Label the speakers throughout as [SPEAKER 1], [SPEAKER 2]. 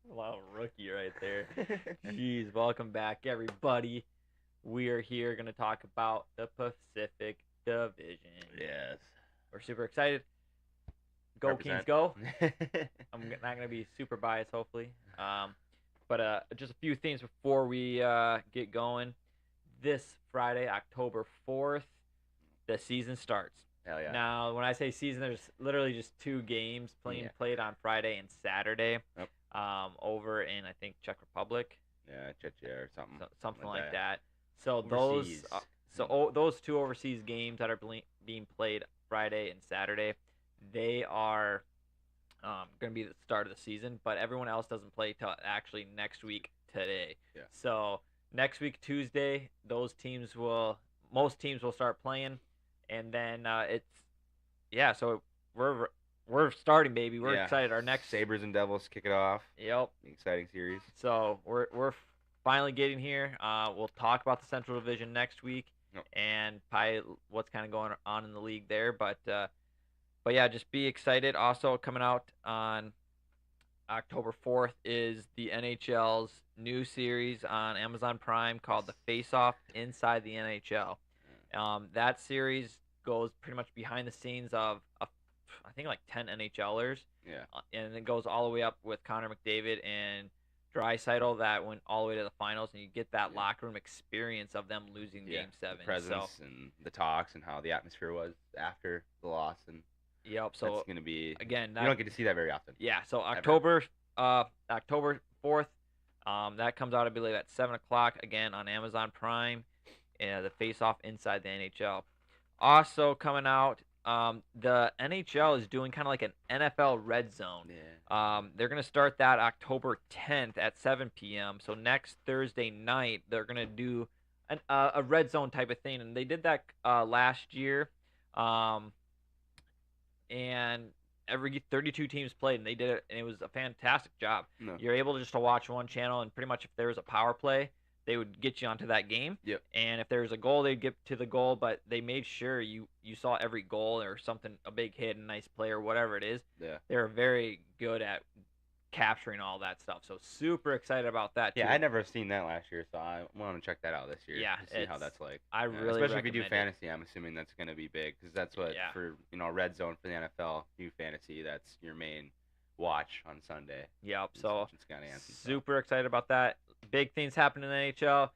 [SPEAKER 1] Wow, rookie right there. Jeez, welcome back, everybody. We are here going to talk about the Pacific Division.
[SPEAKER 2] Yes.
[SPEAKER 1] We're super excited. Go
[SPEAKER 2] Represent.
[SPEAKER 1] Kings, go. I'm not going to be super biased, hopefully. But just a few things before we get going. This Friday, October 4th, the season starts.
[SPEAKER 2] Hell yeah.
[SPEAKER 1] Now, when I say season, there's literally just 2 games played on Friday and Saturday.
[SPEAKER 2] Yep.
[SPEAKER 1] Over in, I think, Czech Republic.
[SPEAKER 2] Yeah, Czechia or something.
[SPEAKER 1] Something like that. So
[SPEAKER 2] overseas.
[SPEAKER 1] those 2 overseas games that are being played Friday and Saturday, they are going to be the start of the season. But everyone else doesn't play till actually next week today.
[SPEAKER 2] Yeah.
[SPEAKER 1] So next week Tuesday, most teams will start playing, and then So we're starting, baby. We're excited. Our next
[SPEAKER 2] Sabres and Devils kick it off.
[SPEAKER 1] Yep.
[SPEAKER 2] Exciting series.
[SPEAKER 1] So we're finally getting here. We'll talk about the Central Division next week and probably what's kind of going on in the league there. But yeah, just be excited. Also coming out on October 4th is the NHL's new series on Amazon Prime called The Face-Off Inside the NHL. That series goes pretty much behind the scenes of I think like 10 NHLers.
[SPEAKER 2] Yeah.
[SPEAKER 1] And it goes all the way up with Connor McDavid and Draisaitl that went all the way to the finals, and you get that locker room experience of them losing Game 7.
[SPEAKER 2] The presence and the talks and how the atmosphere was after the loss. And
[SPEAKER 1] so
[SPEAKER 2] it's going to be,
[SPEAKER 1] again,
[SPEAKER 2] you don't get to see that very often.
[SPEAKER 1] Yeah, so October 4th, that comes out, I believe, at 7 o'clock, again, on Amazon Prime, the Face-Off Inside the NHL. Also coming out, the NHL is doing kind of like an NFL Red Zone.
[SPEAKER 2] Yeah.
[SPEAKER 1] They're going to start that October 10th at 7 p.m. So next Thursday night, they're going to do a Red Zone type of thing. And they did that last year. And every 32 teams played, and they did it, and it was a fantastic job.
[SPEAKER 2] No.
[SPEAKER 1] You're able just to watch one channel, and pretty much if there was a power play, they would get you onto that game.
[SPEAKER 2] Yep.
[SPEAKER 1] And if there was a goal, they'd get to the goal, but they made sure you saw every goal or something, a big hit, a nice play, or whatever it is.
[SPEAKER 2] Yeah.
[SPEAKER 1] They're very good at capturing all that stuff. So super excited about that, too.
[SPEAKER 2] Yeah, I never seen that last year, so I want to check that out this year.
[SPEAKER 1] Yeah,
[SPEAKER 2] to see how that's like.
[SPEAKER 1] I really
[SPEAKER 2] especially if you do
[SPEAKER 1] recommend
[SPEAKER 2] fantasy, I'm assuming that's going to be big, because that's what for Red Zone for the NFL, you fantasy, that's your main watch on Sunday.
[SPEAKER 1] Yep. So
[SPEAKER 2] Wisconsin,
[SPEAKER 1] super excited about that. Big things happening in the NHL.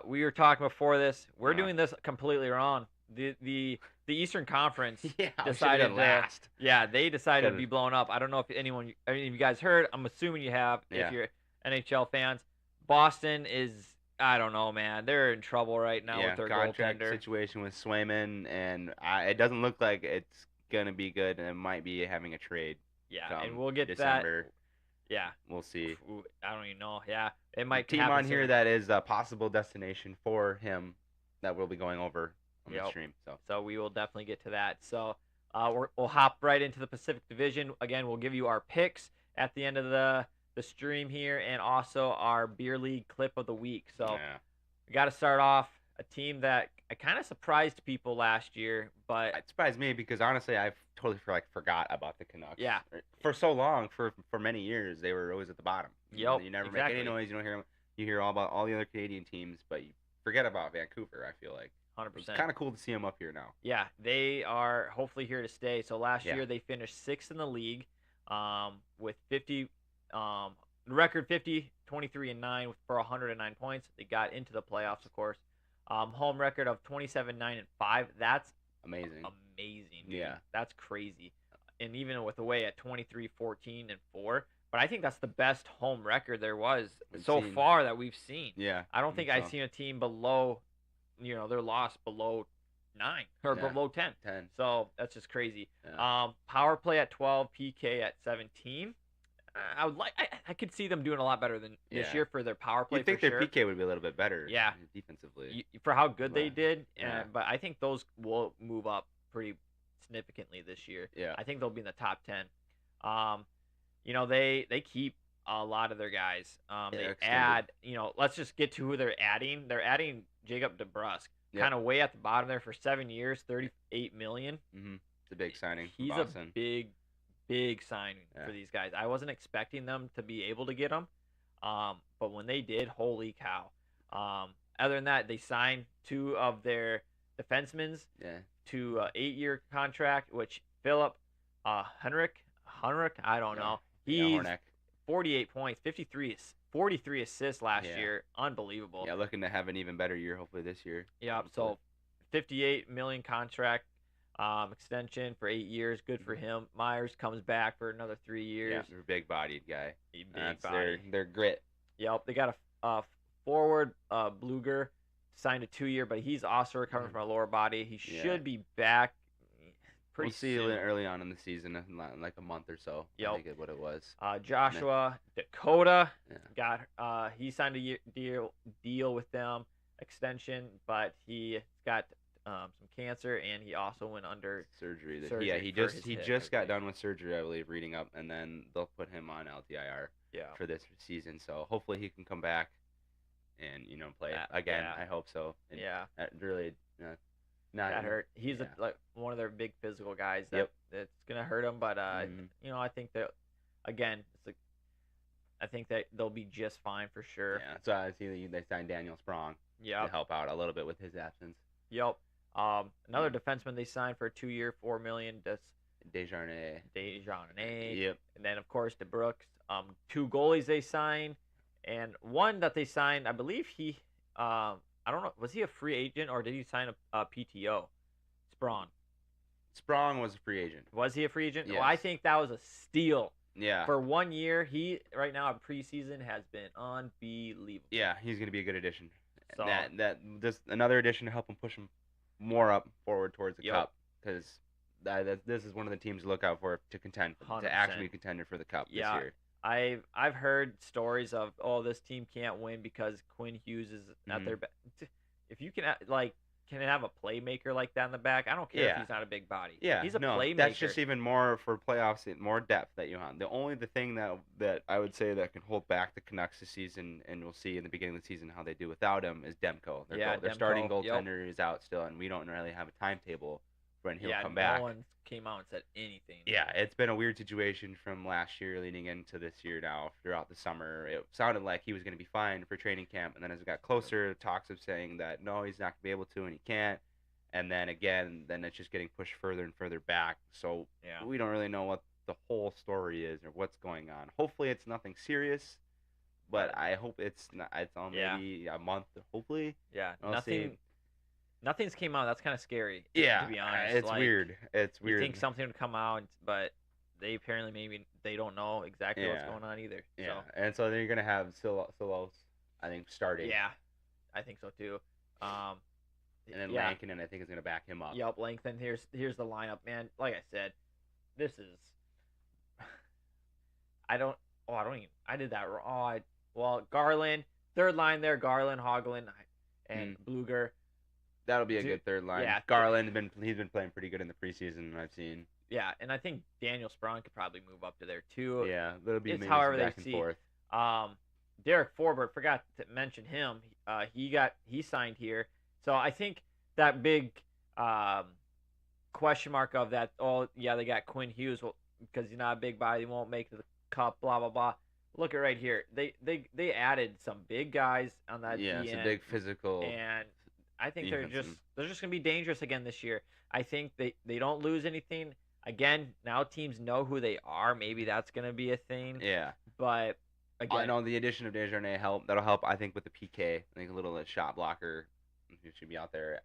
[SPEAKER 1] We were talking before this. We're doing this completely wrong. The Eastern Conference decided
[SPEAKER 2] last.
[SPEAKER 1] They decided to be blown up. I don't know if any of you guys heard. I'm assuming you have. If you're NHL fans, Boston is. I don't know, man. They're in trouble right now with their
[SPEAKER 2] contract
[SPEAKER 1] goaltender
[SPEAKER 2] situation with Swayman, and it doesn't look like it's gonna be good, and it might be having a trade.
[SPEAKER 1] Yeah, and we'll get
[SPEAKER 2] December.
[SPEAKER 1] that. Yeah,
[SPEAKER 2] we'll see.
[SPEAKER 1] I don't even know. Yeah, it might.
[SPEAKER 2] Team on here that is a possible destination for him that we'll be going over on the stream.
[SPEAKER 1] So we will definitely get to that. So we'll hop right into the Pacific Division. Again, we'll give you our picks at the end of the stream here, and also our beer league clip of the week. So we got to start off a team that I kind of surprised people last year, but
[SPEAKER 2] it surprised me because honestly I've totally forgot about the Canucks.
[SPEAKER 1] Yeah,
[SPEAKER 2] for so long, for many years they were always at the bottom.
[SPEAKER 1] Yep,
[SPEAKER 2] you never make any noise. You don't hear them. You hear all about all the other Canadian teams, but you forget about Vancouver. I feel like
[SPEAKER 1] 100%.
[SPEAKER 2] It's kind of cool to see them up here now.
[SPEAKER 1] Yeah, they are hopefully here to stay. So last year they finished 6th in the league, with 50. Record 50, 23-9 for 109 points. They got into the playoffs, of course. Home record of 27-9-5. That's
[SPEAKER 2] amazing.
[SPEAKER 1] Amazing. Dude.
[SPEAKER 2] Yeah.
[SPEAKER 1] That's crazy. And even with away at 23-14-4. But I think that's the best home record there was far that we've seen.
[SPEAKER 2] Yeah.
[SPEAKER 1] I don't think I've seen a team below, their loss below 9 or below 10. So that's just crazy.
[SPEAKER 2] Yeah.
[SPEAKER 1] Power play at 12, PK at 17. I could see them doing a lot better than this year for their power play.
[SPEAKER 2] You think their PK would be a little bit better?
[SPEAKER 1] Yeah,
[SPEAKER 2] defensively
[SPEAKER 1] for how good they did. But I think those will move up pretty significantly this year.
[SPEAKER 2] Yeah,
[SPEAKER 1] I think they'll be in the top 10. They keep a lot of their guys. They add. Let's just get to who they're adding. They're adding Jacob DeBrusk, kind of way at the bottom there for 7 years, $38 million.
[SPEAKER 2] Mm-hmm. It's a big signing.
[SPEAKER 1] He's a big signing for these guys. I wasn't expecting them to be able to get him, but when they did, holy cow. Other than that, they signed 2 of their defensemen to an 8-year contract, which Philip Henrik, I don't know. He's 48 points, 43 assists last year. Unbelievable.
[SPEAKER 2] Yeah, looking to have an even better year hopefully this year.
[SPEAKER 1] Yeah, so $58 million contract. Extension for 8 years, good for him. Myers comes back for another 3 years.
[SPEAKER 2] Yeah, they're a big-bodied guy.
[SPEAKER 1] Body.
[SPEAKER 2] Their grit.
[SPEAKER 1] Yep, they got a forward, Bluger, signed a 2-year, but he's also recovering from a lower body. He should be back pretty soon.
[SPEAKER 2] We'll see early on in the season, in like a month or so.
[SPEAKER 1] Yep.
[SPEAKER 2] I think is what it was.
[SPEAKER 1] Joshua Dakota he signed a deal with them, extension, but he got some cancer, and he also went under
[SPEAKER 2] surgery. He just got done with surgery, I believe, reading up, and then they'll put him on LTIR for this season. So hopefully he can come back and play again. I hope so. And that really
[SPEAKER 3] That
[SPEAKER 1] hurt. He's one of their big physical guys. That's gonna hurt him. But I think that again, I think that they'll be just fine for sure.
[SPEAKER 2] Yeah. So I see they signed Daniel Sprong. To help out a little bit with his absence.
[SPEAKER 1] Yep. Another defenseman they signed for a 2-year, $4 million.
[SPEAKER 2] Desjardins.
[SPEAKER 1] Yep. And then of course DeBrooks. 2 goalies they signed, and one that they signed, I believe he. I don't know. Was he a free agent or did he sign a PTO?
[SPEAKER 2] Sprong was a free agent.
[SPEAKER 1] Was he a free agent?
[SPEAKER 2] Yes.
[SPEAKER 1] Well, I think that was a steal.
[SPEAKER 2] Yeah.
[SPEAKER 1] For 1 year, he right now in preseason has been unbelievable.
[SPEAKER 2] Yeah, he's gonna be a good addition.
[SPEAKER 1] So,
[SPEAKER 2] this another addition to help him push him more up forward towards the cup, because this is one of the teams to look out for to contend
[SPEAKER 1] 100%.
[SPEAKER 2] To actually be contender for the cup this year.
[SPEAKER 1] I've heard stories of this team can't win because Quinn Hughes is at their back. If you can have a playmaker like that in the back, I don't care if he's not a big body.
[SPEAKER 2] Yeah,
[SPEAKER 1] he's a playmaker.
[SPEAKER 2] That's just even more for playoffs, more depth that you have. The thing that I would say that can hold back the Canucks this season, and we'll see in the beginning of the season how they do without him, is Demko. Their starting goaltender is out still, and we don't really have a timetable when he'll come back.
[SPEAKER 1] No one came out and said anything.
[SPEAKER 2] Yeah, it's been a weird situation from last year leading into this year now. Throughout the summer, it sounded like he was going to be fine for training camp, and then as it got closer, talks of saying that no, he's not going to be able to, and he can't. And then again, it's just getting pushed further and further back. So we don't really know what the whole story is or what's going on. Hopefully it's nothing serious, but I hope it's not. It's on maybe a month. Hopefully.
[SPEAKER 1] Yeah. Nothing's came out. That's kind of scary.
[SPEAKER 2] Yeah.
[SPEAKER 1] To be honest,
[SPEAKER 2] it's weird. It's weird.
[SPEAKER 1] You think something would come out, but they apparently maybe they don't know exactly what's going on either.
[SPEAKER 2] Yeah.
[SPEAKER 1] So.
[SPEAKER 2] And so then you're gonna have Silos, I think, starting.
[SPEAKER 1] Yeah, I think so too.
[SPEAKER 2] And then Lankinen, I think, is gonna back him up.
[SPEAKER 1] Yep, Lankinen. Here's the lineup, man. Like I said, this is. I did that wrong. Garland, third line there. Garland, Hagelin, and Bluger.
[SPEAKER 2] That'll be a good third line. Yeah, Garland he's been playing pretty good in the preseason. I've seen.
[SPEAKER 1] Yeah, and I think Daniel Sprong could probably move up to there too.
[SPEAKER 2] Yeah, that'll be maybe
[SPEAKER 1] however
[SPEAKER 2] back
[SPEAKER 1] they
[SPEAKER 2] and
[SPEAKER 1] see.
[SPEAKER 2] Forth.
[SPEAKER 1] Derek Forbort, forgot to mention him. He signed here, so I think that big question mark of that. Oh yeah, they got Quinn Hughes because he's not a big body, he won't make the cup. Blah blah blah. Look at right here. They added some big guys on that.
[SPEAKER 2] Yeah,
[SPEAKER 1] DN,
[SPEAKER 2] some big physical.
[SPEAKER 1] And I think they're just gonna be dangerous again this year. I think they don't lose anything. Again, now teams know who they are. Maybe that's gonna be a thing.
[SPEAKER 2] Yeah.
[SPEAKER 1] But again,
[SPEAKER 2] I know the addition of Desjardins that'll help. I think with the PK, I think a little shot blocker should be out there.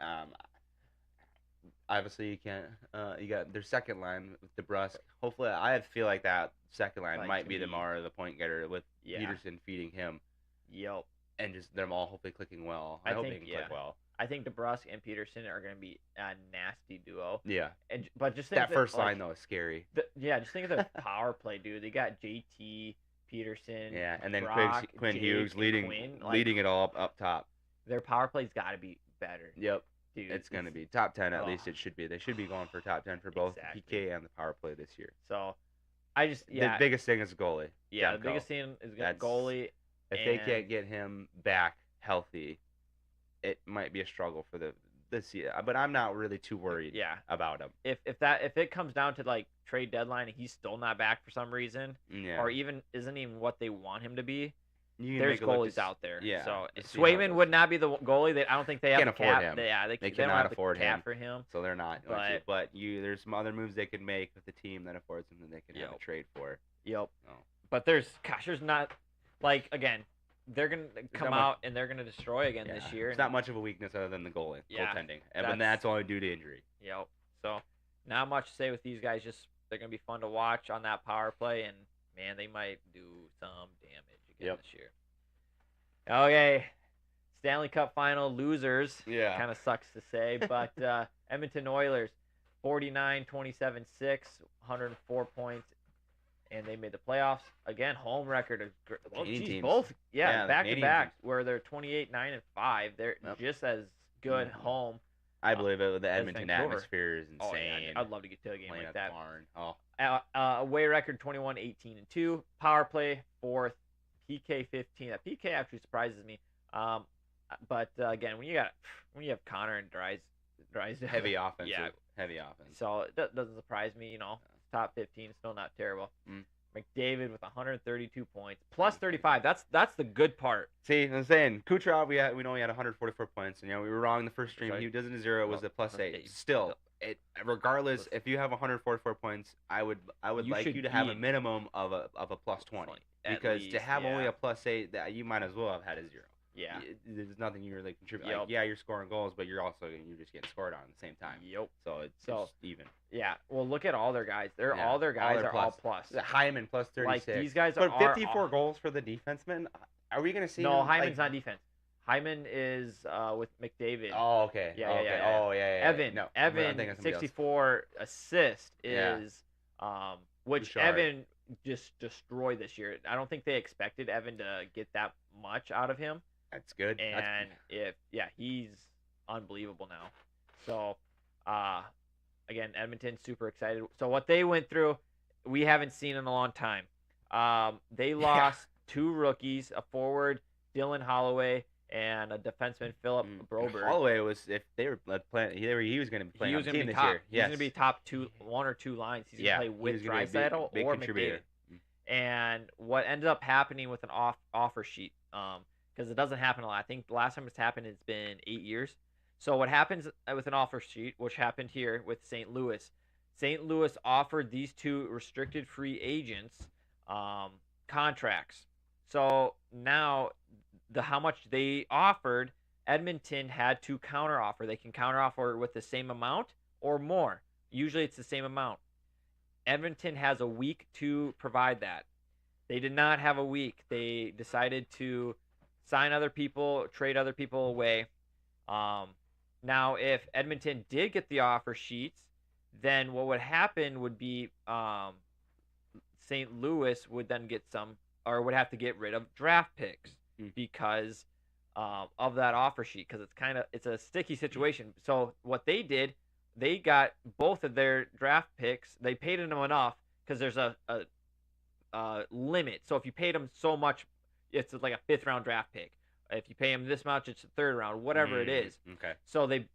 [SPEAKER 2] Obviously you can't. You got their second line with DeBrusque. Hopefully, I feel like that second line might be the point getter with Peterson feeding him.
[SPEAKER 1] Yep.
[SPEAKER 2] And just them all hopefully clicking well. I hope they can click well.
[SPEAKER 1] I think DeBrusque and Peterson are going to be a nasty duo.
[SPEAKER 2] Yeah.
[SPEAKER 1] But just think
[SPEAKER 2] that first line though is scary.
[SPEAKER 1] Just think of the power play, dude. They got JT, Peterson.
[SPEAKER 2] Yeah, and then
[SPEAKER 1] Brock,
[SPEAKER 2] Quinn Hughes leading it all up top.
[SPEAKER 1] Their power play's got to be better.
[SPEAKER 2] Yep.
[SPEAKER 1] Dude,
[SPEAKER 2] it's going to be top 10 at least. It should be. They should be going for top 10 for both the PK and the power play this year.
[SPEAKER 1] So,
[SPEAKER 2] the biggest thing is goalie.
[SPEAKER 1] Yeah, the biggest thing is goalie.
[SPEAKER 2] If they can't get him back healthy, it might be a struggle for this year. But I'm not really too worried. About him.
[SPEAKER 1] If it comes down to like trade deadline and he's still not back for some reason, or even isn't even what they want him to be. There's goalies out there.
[SPEAKER 2] Yeah.
[SPEAKER 1] So Swayman would not be the goalie. I don't think they have
[SPEAKER 2] a cap.
[SPEAKER 1] Him. They
[SPEAKER 2] cannot
[SPEAKER 1] don't
[SPEAKER 2] afford
[SPEAKER 1] the cap
[SPEAKER 2] him
[SPEAKER 1] for him.
[SPEAKER 2] So they're not. But there's some other moves they can make with the team that affords them that they can have a trade for.
[SPEAKER 1] Yep. Oh. But there's not like again. They're gonna come out and they're gonna destroy again this year.
[SPEAKER 2] It's not much of a weakness other than the goaltending, and that's only due to injury.
[SPEAKER 1] Yep. So not much to say with these guys. Just they're gonna be fun to watch on that power play, and man, they might do some damage again this year. Okay, Stanley Cup final losers.
[SPEAKER 2] Yeah.
[SPEAKER 1] Kind of sucks to say, but Edmonton Oilers, 49-27-6, 104 points. And they made the playoffs again. Home record of both, back to back, where they're 28-9-5. They're just as good home.
[SPEAKER 2] I believe it. The Edmonton atmosphere is insane.
[SPEAKER 1] Oh, yeah, I'd love to get to a game like that.
[SPEAKER 2] Barn. Oh.
[SPEAKER 1] Away record 21-18-2. Power play fourth. PK 15. That PK actually surprises me. But again, when you have Connor and Drysdale,
[SPEAKER 2] heavy offense. Yeah, heavy offense.
[SPEAKER 1] So it doesn't surprise me. Top 15, still not terrible. McDavid with 132 points, plus 35. That's the good part.
[SPEAKER 2] See, I'm saying Kucherov, we know he had 144 points, and we were wrong the first stream. He doesn't 0. It was a plus 8. Still, regardless, if you have 144 points, I would like you to have a minimum of a plus 20, because to have only a plus 8, that you might as well have had a 0.
[SPEAKER 1] Yeah,
[SPEAKER 2] there's nothing you really contribute. Like, you're scoring goals, but you're just getting scored on at the same time.
[SPEAKER 1] Yep.
[SPEAKER 2] So it's just even.
[SPEAKER 1] Yeah. Well, look at all their guys. All their guys are all plus.
[SPEAKER 2] Hyman plus 36.
[SPEAKER 1] Like these guys are.
[SPEAKER 2] But 54 goals for the defenseman. Are we gonna see?
[SPEAKER 1] No, Hyman's not defense. Hyman is with McDavid.
[SPEAKER 2] Oh, okay.
[SPEAKER 1] Yeah.
[SPEAKER 2] Oh, yeah.
[SPEAKER 1] Evan 64 assist is which Evan just destroyed this year. I don't think they expected Evan to get that much out of him.
[SPEAKER 2] That's good.
[SPEAKER 1] And he's unbelievable now. So, again, Edmonton super excited. So what they went through, we haven't seen in a long time. They lost 2 rookies, a forward, Dylan Holloway, and a defenseman, Philip Broberg.
[SPEAKER 2] Holloway was, if they were playing, he was going to be playing on the team this year.
[SPEAKER 1] He's going to be top 1 or 2 lines. He's going to play with Draisaitl or McDavid. And what ended up happening with an offer sheet, because it doesn't happen a lot. I think the last time it's happened, it's been 8 years. So what happens with an offer sheet, which happened here with St. Louis, St. Louis offered these two restricted free agents contracts. So now how much they offered, Edmonton had to counteroffer. They can counteroffer with the same amount or more. Usually it's the same amount. Edmonton has a week to provide that. They did not have a week. They decided to sign other people, trade other people away. Now, if Edmonton did get the offer sheets, then what would happen would be St. Louis would then get some, or would have to get rid of draft picks because of that offer sheet, because it's a sticky situation. So what they did, they got both of their draft picks. They paid them enough because there's a limit. So if you paid them so much, it's like a 5th round draft pick. If you pay them this much, it's a 3rd round, whatever it is.
[SPEAKER 2] Okay.
[SPEAKER 1] So they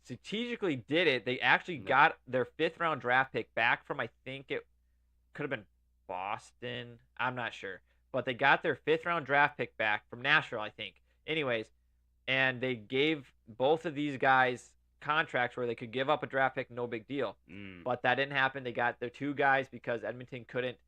[SPEAKER 1] strategically did it. They actually got their 5th round draft pick back from, I think it could have been Boston. I'm not sure. But they got their 5th round draft pick back from Nashville, I think. Anyways, and they gave both of these guys contracts where they could give up a draft pick, no big deal. But that didn't happen. They got their 2 guys because Edmonton couldn't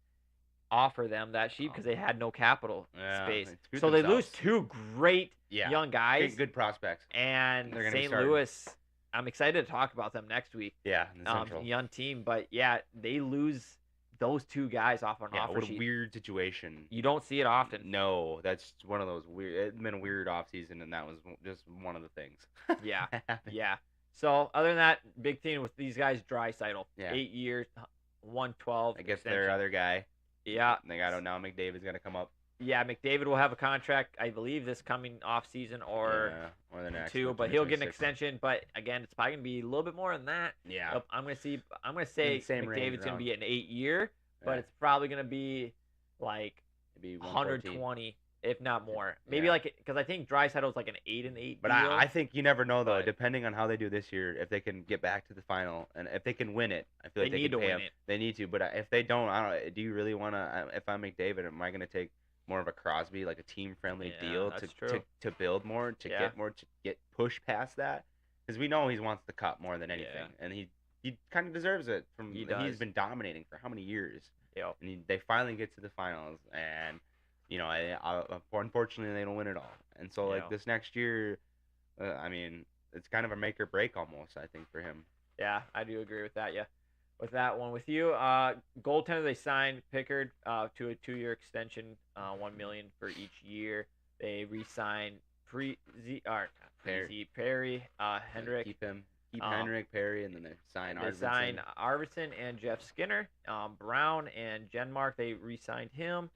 [SPEAKER 1] offer them that sheet because they had no capital space. So they lose 2 great young guys.
[SPEAKER 2] Good prospects.
[SPEAKER 1] And St. Louis, I'm excited to talk about them next week.
[SPEAKER 2] Yeah, in the Central.
[SPEAKER 1] Young team. But, yeah, they lose those 2 guys off an offer sheet.
[SPEAKER 2] What a weird situation.
[SPEAKER 1] You don't see it often.
[SPEAKER 2] No, that's one of those weird. It's been a weird offseason, and that was just one of the things.
[SPEAKER 1] Yeah, yeah. So, other than that, big thing with these guys, Draisaitl. 8 years, 112.
[SPEAKER 2] I guess their other guy.
[SPEAKER 1] Yeah.
[SPEAKER 2] They got now McDavid's going to come up.
[SPEAKER 1] Yeah, McDavid will have a contract, I believe, this coming off season or
[SPEAKER 2] the next
[SPEAKER 1] 2, but he'll get an extension. But again, it's probably gonna be a little bit more than that.
[SPEAKER 2] Yeah.
[SPEAKER 1] I'm gonna say McDavid's gonna be an 8-year, but it's probably gonna be like
[SPEAKER 2] maybe
[SPEAKER 1] 120, if not more. Maybe because I think Draisaitl's like an 8-8.
[SPEAKER 2] But I think you never know though. Depending on how they do this year, if they can get back to the final and if they can win it, I feel like they need to win it. They need to, but if they don't, I don't. Do you really want to? If I'm McDavid, am I gonna take more of a Crosby, like a team-friendly deal to build more, to get more, to get pushed past that? Because we know he wants the cup more than anything, and he kind of deserves it. He's been dominating for how many years?
[SPEAKER 1] Yeah.
[SPEAKER 2] And they finally get to the finals, and unfortunately they don't win it all. And so this next year, I mean, it's kind of a make or break almost, I think, for him.
[SPEAKER 1] Yeah, I do agree with that. Yeah. With that one with you, goaltender they signed Pickard to a 2-year extension, $1 million for each year. They re-signed Perry, Henrik.
[SPEAKER 2] Keep Henrik, Perry, and then they sign Arvidsson.
[SPEAKER 1] They signed Arvidsson and Jeff Skinner, Brown and Genmark. They re-signed him.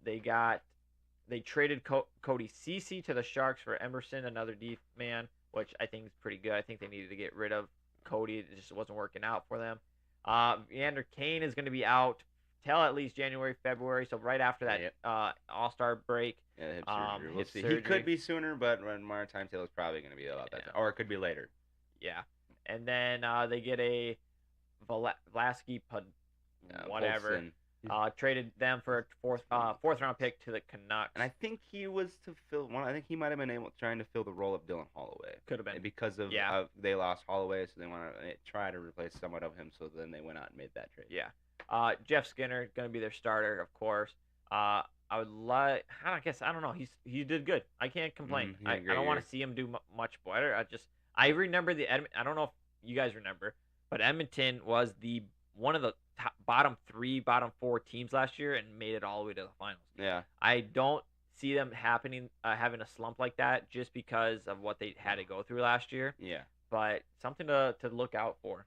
[SPEAKER 1] They traded Cody Ceci to the Sharks for Emerson, another deep man, which I think is pretty good. I think they needed to get rid of Cody. It just wasn't working out for them. Evander Kane is going to be out till at least January, February, so right after that All-Star break.
[SPEAKER 2] Yeah, we'll see. He could be sooner, but my timetable is probably going to be about that time. Or it could be later.
[SPEAKER 1] Yeah. And then they get a Vlasky whatever. Traded them for a fourth round pick to the Canucks.
[SPEAKER 2] And I think he was to fill one. I think he might have been trying to fill the role of Dylan Holloway.
[SPEAKER 1] Could have been
[SPEAKER 2] because of they lost Holloway, so they want to try to replace somewhat of him. So then they went out and made that trade.
[SPEAKER 1] Yeah. Jeff Skinner going to be their starter, of course. I would like. I guess I don't know. He did good. I can't complain. I don't want to see him do much better. I remember I don't know if you guys remember, but Edmonton was one of the bottom 3, bottom 4 teams last year and made it all the way to the finals.
[SPEAKER 2] Yeah.
[SPEAKER 1] I don't see them having a slump like that just because of what they had to go through last year.
[SPEAKER 2] Yeah.
[SPEAKER 1] But something to look out for.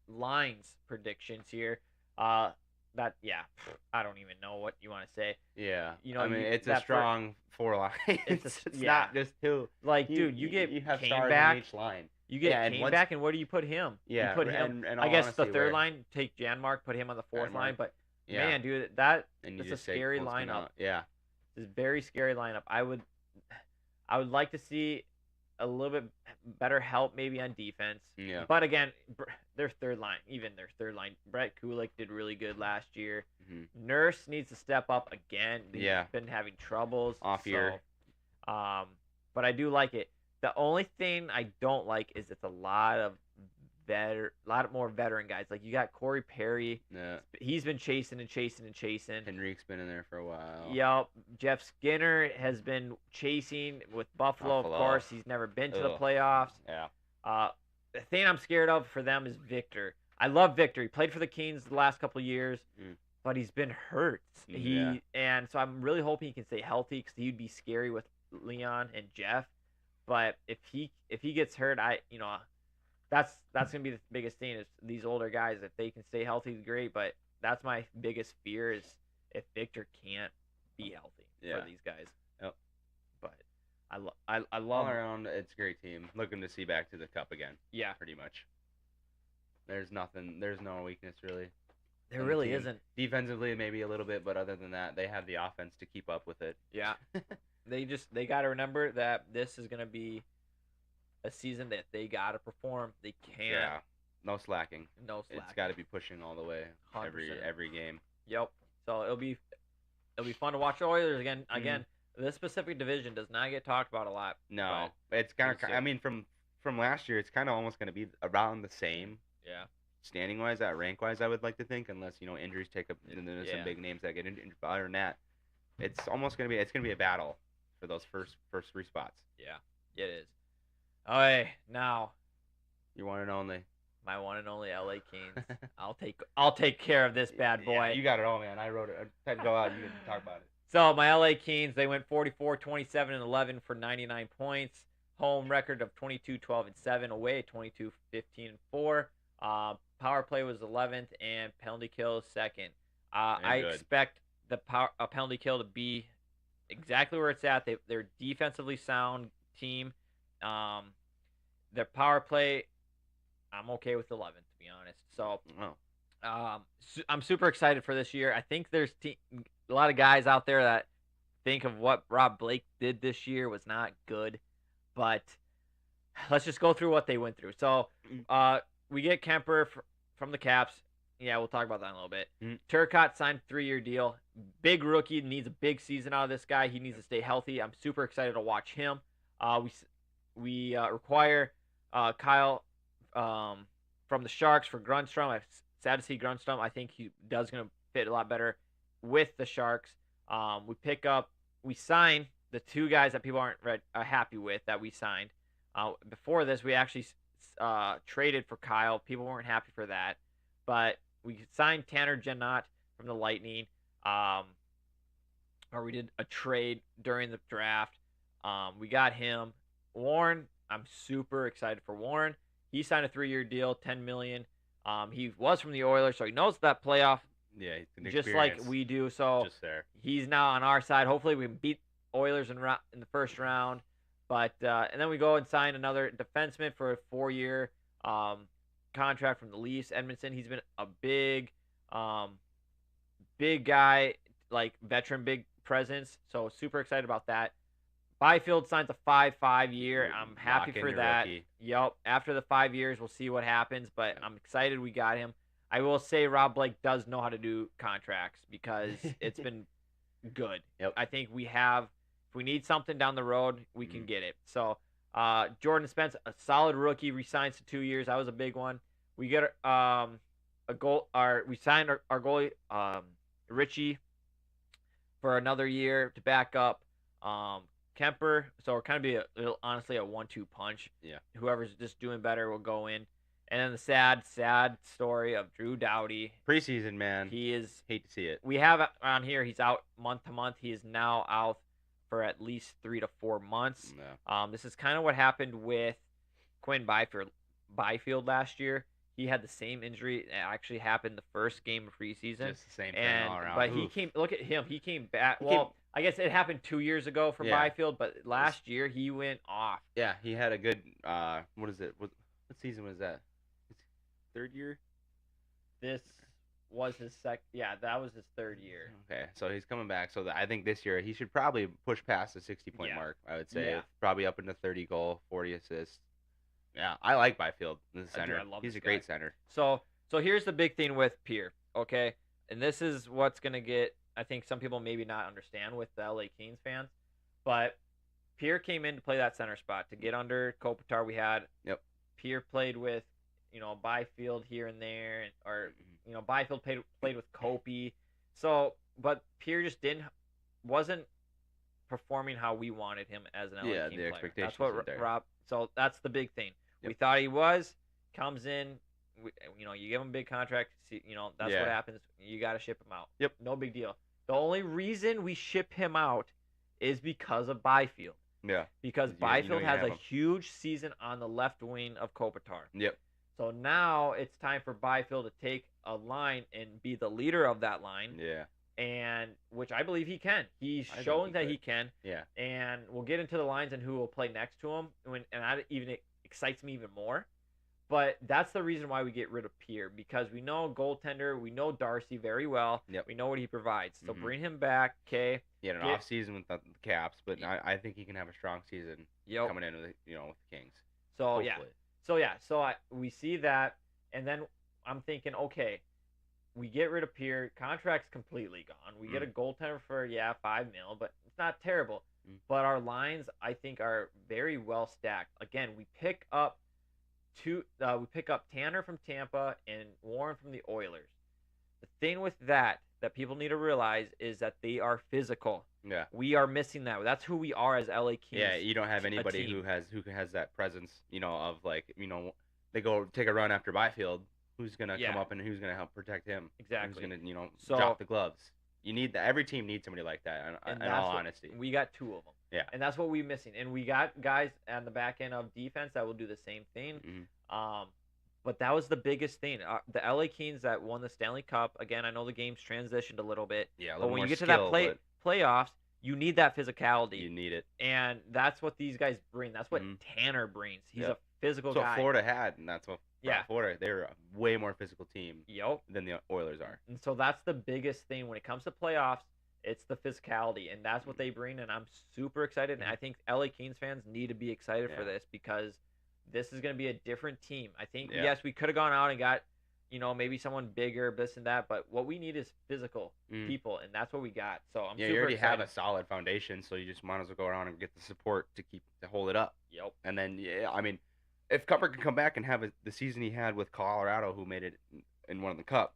[SPEAKER 1] Lines predictions here. I don't even know what you want to say.
[SPEAKER 2] Yeah. I mean, it's a strong 4 line. It's not just 2.
[SPEAKER 1] Like, dude, you have Kane back.
[SPEAKER 2] In each line.
[SPEAKER 1] You get Kane back, and where do you put him?
[SPEAKER 2] Yeah,
[SPEAKER 1] you put him.
[SPEAKER 2] And
[SPEAKER 1] I guess the third line, take Janmark, put him on the 4th line. But man, dude, that's a scary lineup.
[SPEAKER 2] Yeah,
[SPEAKER 1] it's a very scary lineup. I would like to see a little bit better help maybe on defense.
[SPEAKER 2] Yeah.
[SPEAKER 1] But again, their third line, Brett Kulik did really good last year.
[SPEAKER 2] Mm-hmm.
[SPEAKER 1] Nurse needs to step up again. He's been having troubles
[SPEAKER 2] off year.
[SPEAKER 1] But I do like it. The only thing I don't like is it's a lot of a lot more veteran guys. Like you got Corey Perry.
[SPEAKER 2] Yeah.
[SPEAKER 1] He's been chasing and chasing and chasing.
[SPEAKER 2] Henrique's been in there for a while.
[SPEAKER 1] Yep. Jeff Skinner has been chasing with Buffalo. Of course, he's never been to the playoffs.
[SPEAKER 2] Yeah.
[SPEAKER 1] The thing I'm scared of for them is Victor. I love Victor. He played for the Kings the last couple of years, but he's been hurt. And so I'm really hoping he can stay healthy because he'd be scary with Leon and Jeff. But if he gets hurt, that's gonna be the biggest thing is these older guys. If they can stay healthy, great. But that's my biggest fear is if Victor can't be healthy for these guys.
[SPEAKER 2] Yep.
[SPEAKER 1] But I love
[SPEAKER 2] all around. It's a great team. Looking to see back to the cup again.
[SPEAKER 1] Yeah.
[SPEAKER 2] Pretty much. There's nothing. There's no weakness really.
[SPEAKER 1] There really isn't.
[SPEAKER 2] Defensively, maybe a little bit, but other than that, they have the offense to keep up with it.
[SPEAKER 1] Yeah. They got to remember that this is gonna be a season that they got to perform. They can't.
[SPEAKER 2] Yeah. No slacking.
[SPEAKER 1] No slacking.
[SPEAKER 2] It's got to be pushing all the way 100%. every game.
[SPEAKER 1] Yep. So it'll be fun to watch the Oilers again. Again, this Pacific Division does not get talked about a lot.
[SPEAKER 2] No, it's kind of. I mean, from last year, it's kind of almost going to be around the same.
[SPEAKER 1] Yeah.
[SPEAKER 2] Standing wise, rank wise, I would like to think, unless injuries take up, and then there's some big names that get injured. Other than that, it's almost going to be a battle for those first 3 spots.
[SPEAKER 1] Yeah, it is. Okay, now
[SPEAKER 2] your one and only.
[SPEAKER 1] My one and only LA Kings. I'll take care of this bad boy.
[SPEAKER 2] Yeah, you got it all, man. I wrote it. I had to go out. You can talk about it.
[SPEAKER 1] So my LA Kings, they went 44, 27, and 11 for 99 points. Home record of 22, 12, and 7. Away 22, 15, and 4. Power play was 11th, and penalty kill 2nd. I expect the penalty kill to be exactly where it's at. They're defensively sound team. Their power play, I'm okay with 11th, to be honest. So, I'm super excited for this year. I think there's a lot of guys out there that think of what Rob Blake did this year was not good, but let's just go through what they went through. So, we get Kemper from the Caps. Yeah, we'll talk about that in a little bit. Turcotte signed a 3-year deal. Big rookie, needs a big season out of this guy. He needs to stay healthy. I'm super excited to watch him. We require Kyle from the Sharks for Grundstrom. I'm sad to see Grundstrom. I think he does going to fit a lot better with the Sharks. We signed the 2 guys that people aren't happy with that we signed. Before this, we actually traded for Kyle. People weren't happy for that. But we signed Tanner Janot from the Lightning. Or we did a trade during the draft. We got him. Warren, I'm super excited for Warren. He signed a 3-year deal, $10 million. He was from the Oilers, so he knows that playoff.
[SPEAKER 2] Yeah,
[SPEAKER 1] just like we do. So he's now on our side. Hopefully, we can beat Oilers in the first round. But and then we go and sign another defenseman for a 4-year contract from the Leafs. Edmondson. He's been a big guy, like veteran, big presence. So super excited about that. Byfield signs a 5-year. I'm happy for that. Yep. After the 5 years, we'll see what happens, but I'm excited we got him. I will say Rob Blake does know how to do contracts because it's been good.
[SPEAKER 2] Yep.
[SPEAKER 1] I think if we need something down the road, we can get it. So Jordan Spence, a solid rookie, resigns to 2 years. That was a big one. We get we signed our goalie Richie for another year to back up Kemper. So we're kind of honestly a 1-2 punch.
[SPEAKER 2] Yeah.
[SPEAKER 1] Whoever's just doing better will go in. And then the sad story of Drew Doughty.
[SPEAKER 2] Preseason, man.
[SPEAKER 1] He is.
[SPEAKER 2] Hate to see it.
[SPEAKER 1] We have on here. He's out month to month. He is now out for at least 3 to 4 months.
[SPEAKER 2] Yeah.
[SPEAKER 1] This is kind of what happened with Quinn Byfield last year. He had the same injury. It actually happened the first game of preseason.
[SPEAKER 2] Just the same thing all around.
[SPEAKER 1] But look at him. He came back. I guess it happened 2 years ago for Byfield, but last year he went off.
[SPEAKER 2] Yeah, he had a good. What is it? What season was that? His 3rd year.
[SPEAKER 1] This was his second. Yeah, that was his 3rd year.
[SPEAKER 2] Okay, so he's coming back. So I think this year he should probably push past the 60-point mark. I would say probably up into 30 goal, 40 assists. Yeah, I like Byfield in the center.
[SPEAKER 1] I love
[SPEAKER 2] He's a great center.
[SPEAKER 1] So here's the big thing with Pierre. Okay, and this is what's gonna get. I think some people maybe not understand with the LA Kings fans, but Pierre came in to play that center spot to get under Kopitar. We had Pierre played with Byfield here and there, or Byfield played with Kopi. So, but Pierre just wasn't performing how we wanted him as an LA King
[SPEAKER 2] the
[SPEAKER 1] player.
[SPEAKER 2] Expectations
[SPEAKER 1] That's what
[SPEAKER 2] there.
[SPEAKER 1] Rob. So that's the big thing.
[SPEAKER 2] Yep.
[SPEAKER 1] We thought he comes in. You give him a big contract. That's what happens. You got to ship him out.
[SPEAKER 2] Yep.
[SPEAKER 1] No big deal. The only reason we ship him out is because of Byfield.
[SPEAKER 2] Yeah.
[SPEAKER 1] Because Byfield has a huge season on the left wing of Kopitar.
[SPEAKER 2] Yep.
[SPEAKER 1] So now it's time for Byfield to take a line and be the leader of that line.
[SPEAKER 2] Yeah.
[SPEAKER 1] And which I believe he can. He's showing that he can.
[SPEAKER 2] Yeah.
[SPEAKER 1] And we'll get into the lines and who will play next to him. And that even excites me even more. But that's the reason why we get rid of Pierre, because we know goaltender, we know Darcy very well.
[SPEAKER 2] Yep.
[SPEAKER 1] We know what he provides. So bring him back, okay?
[SPEAKER 2] He had an off season with the Caps, but I think he can have a strong season coming in with with the Kings.
[SPEAKER 1] So hopefully. We see that, and then I'm thinking, okay, we get rid of Pierre, contract's completely gone. We get a goaltender for $5 million, but it's not terrible. But our lines, I think, are very well stacked. Again, we pick up Tanner from Tampa and Warren from the Oilers. The thing with that people need to realize is that they are physical.
[SPEAKER 2] Yeah.
[SPEAKER 1] We are missing that. That's who we are as LA Kings.
[SPEAKER 2] Yeah, you don't have anybody who has that presence, of they go take a run after Byfield, who's going to come up and who's going to help protect him.
[SPEAKER 1] Exactly.
[SPEAKER 2] Who's going to, drop the gloves. You need that. Every team needs somebody like that, in all honesty.
[SPEAKER 1] We got two of them.
[SPEAKER 2] Yeah.
[SPEAKER 1] And that's what we're missing. And we got guys on the back end of defense that will do the same thing. But that was the biggest thing. The LA Kings that won the Stanley Cup, again, I know the game's transitioned a little bit.
[SPEAKER 2] Yeah,
[SPEAKER 1] but when you get to that playoffs, you need that physicality.
[SPEAKER 2] You need it.
[SPEAKER 1] And that's what these guys bring. That's what Tanner brings. He's a physical guy.
[SPEAKER 2] That's what Florida had, and that's what Florida. They're a way more physical team than the Oilers are.
[SPEAKER 1] And so that's the biggest thing when it comes to playoffs. It's the physicality, and that's what they bring, and I'm super excited. And I think LA Kings fans need to be excited for this, because this is going to be a different team. I think, yes, we could have gone out and got, maybe someone bigger, this and that, but what we need is physical people, and that's what we got. So I'm super
[SPEAKER 2] you already
[SPEAKER 1] excited.
[SPEAKER 2] have a solid foundation, so you just might as well go around and get the support to hold it up.
[SPEAKER 1] Yep.
[SPEAKER 2] And then, if Cupper can come back and have the season he had with Colorado, who made it and won the Cup,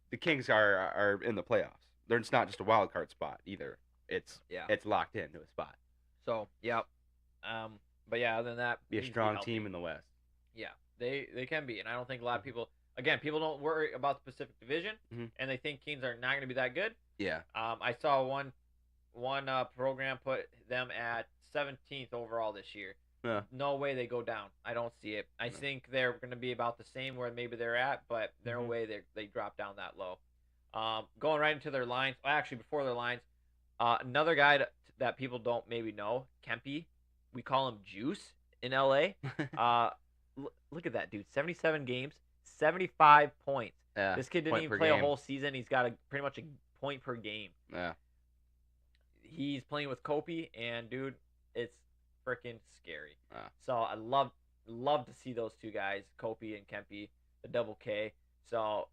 [SPEAKER 2] the Kings are in the playoffs. It's not just a wild card spot either. It's locked into a spot.
[SPEAKER 1] So, but other than that,
[SPEAKER 2] be a strong team in the West.
[SPEAKER 1] Yeah, they can be, and I don't think a lot of people don't worry about the Pacific Division, and they think Kings are not going to be that good.
[SPEAKER 2] Yeah.
[SPEAKER 1] I saw one program put them at 17th overall this year. No way they go down. I don't see it. I think they're going to be about the same where maybe they're at, but there's no way they drop down that low. Going right into their lines. Actually, before their lines, another guy that people don't maybe know, Kempe. We call him Juice in LA. Look at that dude. 77 games, 75 points.
[SPEAKER 2] Yeah,
[SPEAKER 1] this kid didn't even play a whole season. He's got pretty much a point per game.
[SPEAKER 2] Yeah.
[SPEAKER 1] He's playing with Kopi, and dude, it's freaking scary. So I love to see those two guys, Kopi and Kempe, the double K. So,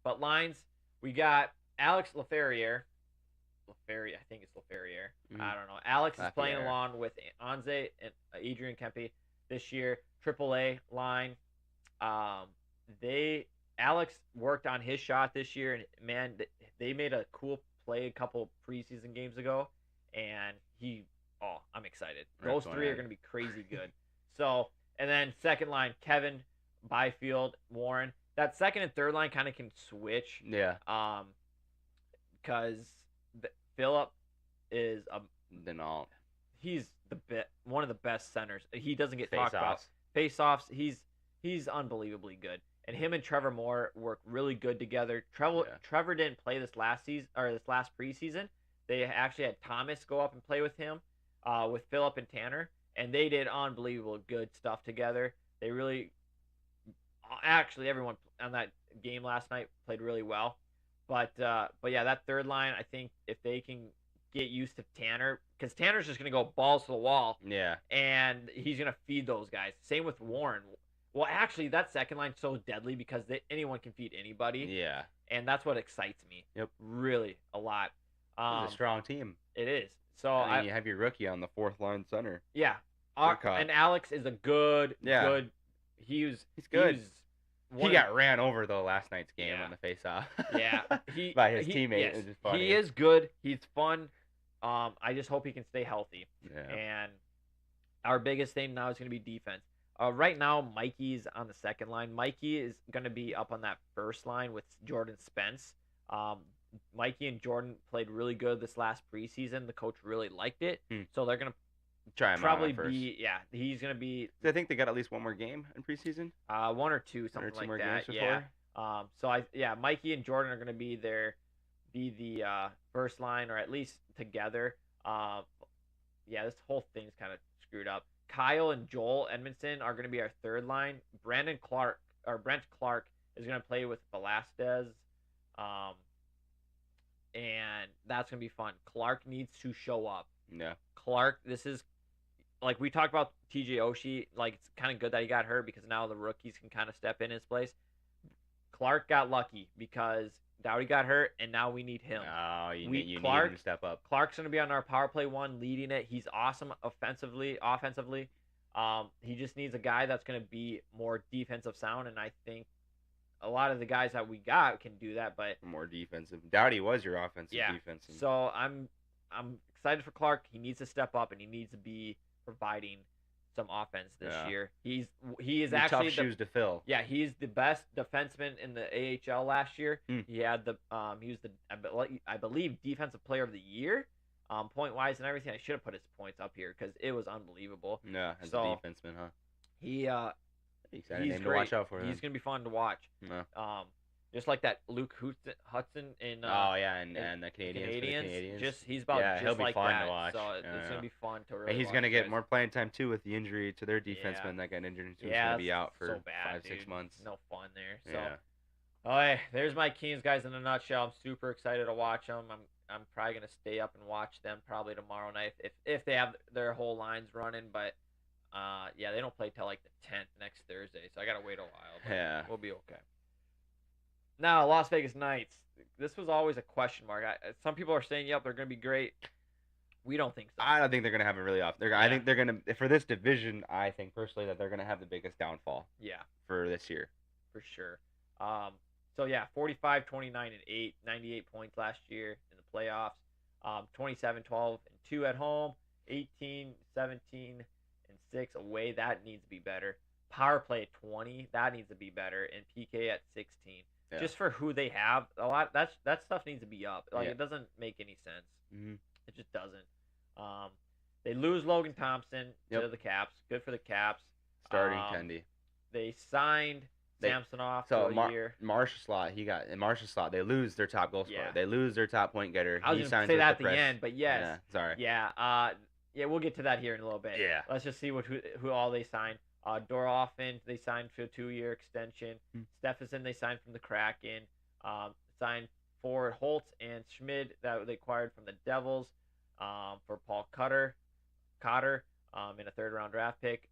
[SPEAKER 1] but lines, we got Alex Laferriere. I think it's Laferriere. I don't know. Alex is playing along with Anze and Adrian Kempe this year. AAA line. Alex worked on his shot this year, and man, they made a cool play a couple preseason games ago, and I'm excited. Those three are going to be crazy good. So, and then second line, Kevin, Byfield, Warren. That second and third line kind of can switch.
[SPEAKER 2] Yeah.
[SPEAKER 1] Because Phillip is he's one of the best centers. He doesn't get talked about. Face-offs, he's unbelievably good. And him and Trevor Moore work really good together. Trevor didn't play this last season or this last preseason. They actually had Thomas go up and play with him, with Phillip and Tanner, and they did unbelievable good stuff together. They really, everyone on that game last night played really well. But yeah, that third line, I think if they can get used to Tanner, because Tanner's just going to go balls to the wall.
[SPEAKER 2] Yeah.
[SPEAKER 1] And he's going to feed those guys. Same with Warren. Well, actually, that second line's so deadly because anyone can feed anybody.
[SPEAKER 2] Yeah.
[SPEAKER 1] And that's what excites me.
[SPEAKER 2] Yep.
[SPEAKER 1] Really, a lot.
[SPEAKER 2] It's a strong team.
[SPEAKER 1] It is. So
[SPEAKER 2] you have your rookie on the fourth line center.
[SPEAKER 1] Yeah. And Alex is a good he's
[SPEAKER 2] good. He got ran over though last night's game on the faceoff.
[SPEAKER 1] Yeah,
[SPEAKER 2] by his teammate.
[SPEAKER 1] Yes,
[SPEAKER 2] it was just funny.
[SPEAKER 1] He is good. He's fun. I just hope he can stay healthy.
[SPEAKER 2] Yeah.
[SPEAKER 1] And our biggest thing now is going to be defense. Right now, Mikey's on the second line. Mikey is going to be up on that first line with Jordan Spence. Mikey and Jordan played really good this last preseason. The coach really liked it, so they're going to
[SPEAKER 2] try him
[SPEAKER 1] probably
[SPEAKER 2] first.
[SPEAKER 1] He's going to be.
[SPEAKER 2] I think they got at least one more game in preseason.
[SPEAKER 1] One or two, something like that. Yeah. Mikey and Jordan are going to be the first line, or at least together. This whole thing's kind of screwed up. Kyle and Joel Edmondson are going to be our third line. Brent Clark is going to play with Velasquez. And that's going to be fun. Clark needs to show up.
[SPEAKER 2] Yeah.
[SPEAKER 1] Clark, this is, like we talked about TJ Oshie, like it's kind of good that he got hurt because now the rookies can kind of step in his place. Clark got lucky because Doughty got hurt, and now we need him.
[SPEAKER 2] Oh, you need him to step up.
[SPEAKER 1] Clark's going to be on our power play one, leading it. He's awesome offensively. He just needs a guy that's going to be more defensive sound, and I think a lot of the guys that we got can do that, but
[SPEAKER 2] more defensive. Doughty was your offensive defense.
[SPEAKER 1] So I'm excited for Clark. He needs to step up, and he needs to be providing some offense this year. He is actually
[SPEAKER 2] tough shoes to fill.
[SPEAKER 1] Yeah, he's the best defenseman in the AHL last year. He had he was I believe defensive player of the year, point wise and everything. I should have put his points up here because it was unbelievable.
[SPEAKER 2] Yeah, as a defenseman, huh?
[SPEAKER 1] He's
[SPEAKER 2] great.
[SPEAKER 1] To watch out for him. He's gonna be fun to watch.
[SPEAKER 2] Yeah.
[SPEAKER 1] Just like that Luke Hudson in
[SPEAKER 2] and the Canadians.
[SPEAKER 1] He's about
[SPEAKER 2] he'll be
[SPEAKER 1] like
[SPEAKER 2] fun
[SPEAKER 1] that.
[SPEAKER 2] to watch.
[SPEAKER 1] So it's gonna be fun to really.
[SPEAKER 2] And he's gonna get more playing time too with the injury to their defenseman that got injured. He's gonna be out for 5-6 months.
[SPEAKER 1] No fun there. So, there's my Kings guys in a nutshell. I'm super excited to watch them. I'm probably gonna stay up and watch them probably tomorrow night if they have their whole lines running, but. They don't play till like the 10th next Thursday, so I gotta wait a while. But we'll be okay. Now, Las Vegas Knights. This was always a question mark. Some people are saying, "Yep, they're gonna be great." We don't think so.
[SPEAKER 2] I don't think they're gonna have a really off. I think they're gonna for this division. I think personally that they're gonna have the biggest downfall.
[SPEAKER 1] Yeah.
[SPEAKER 2] For this year.
[SPEAKER 1] For sure. 45, 29, and 8, 98 points last year in the playoffs. 27, 12, and 2 at home. 18, 17. 6 away, that needs to be better. Power play at 20, that needs to be better, and PK at 16. Yeah. Just for who they have, a lot that stuff needs to be up. It doesn't make any sense.
[SPEAKER 2] Mm-hmm.
[SPEAKER 1] It just doesn't. They lose Logan Thompson to the Caps. Good for the Caps.
[SPEAKER 2] Starting Tendy.
[SPEAKER 1] They signed Samsonov for a year.
[SPEAKER 2] Marshall Slot. They lose their top goal scorer. They lose their top point getter.
[SPEAKER 1] I was going to say that at the end, but yes.
[SPEAKER 2] Yeah, sorry.
[SPEAKER 1] Yeah. Yeah, we'll get to that here in a little bit.
[SPEAKER 2] Yeah.
[SPEAKER 1] Let's just see who all they signed. Dorofin, they signed for a 2-year extension. Stephenson, they signed from the Kraken. Signed for Holtz and Schmid that they acquired from the Devils for Paul Cotter in a 3rd-round draft pick.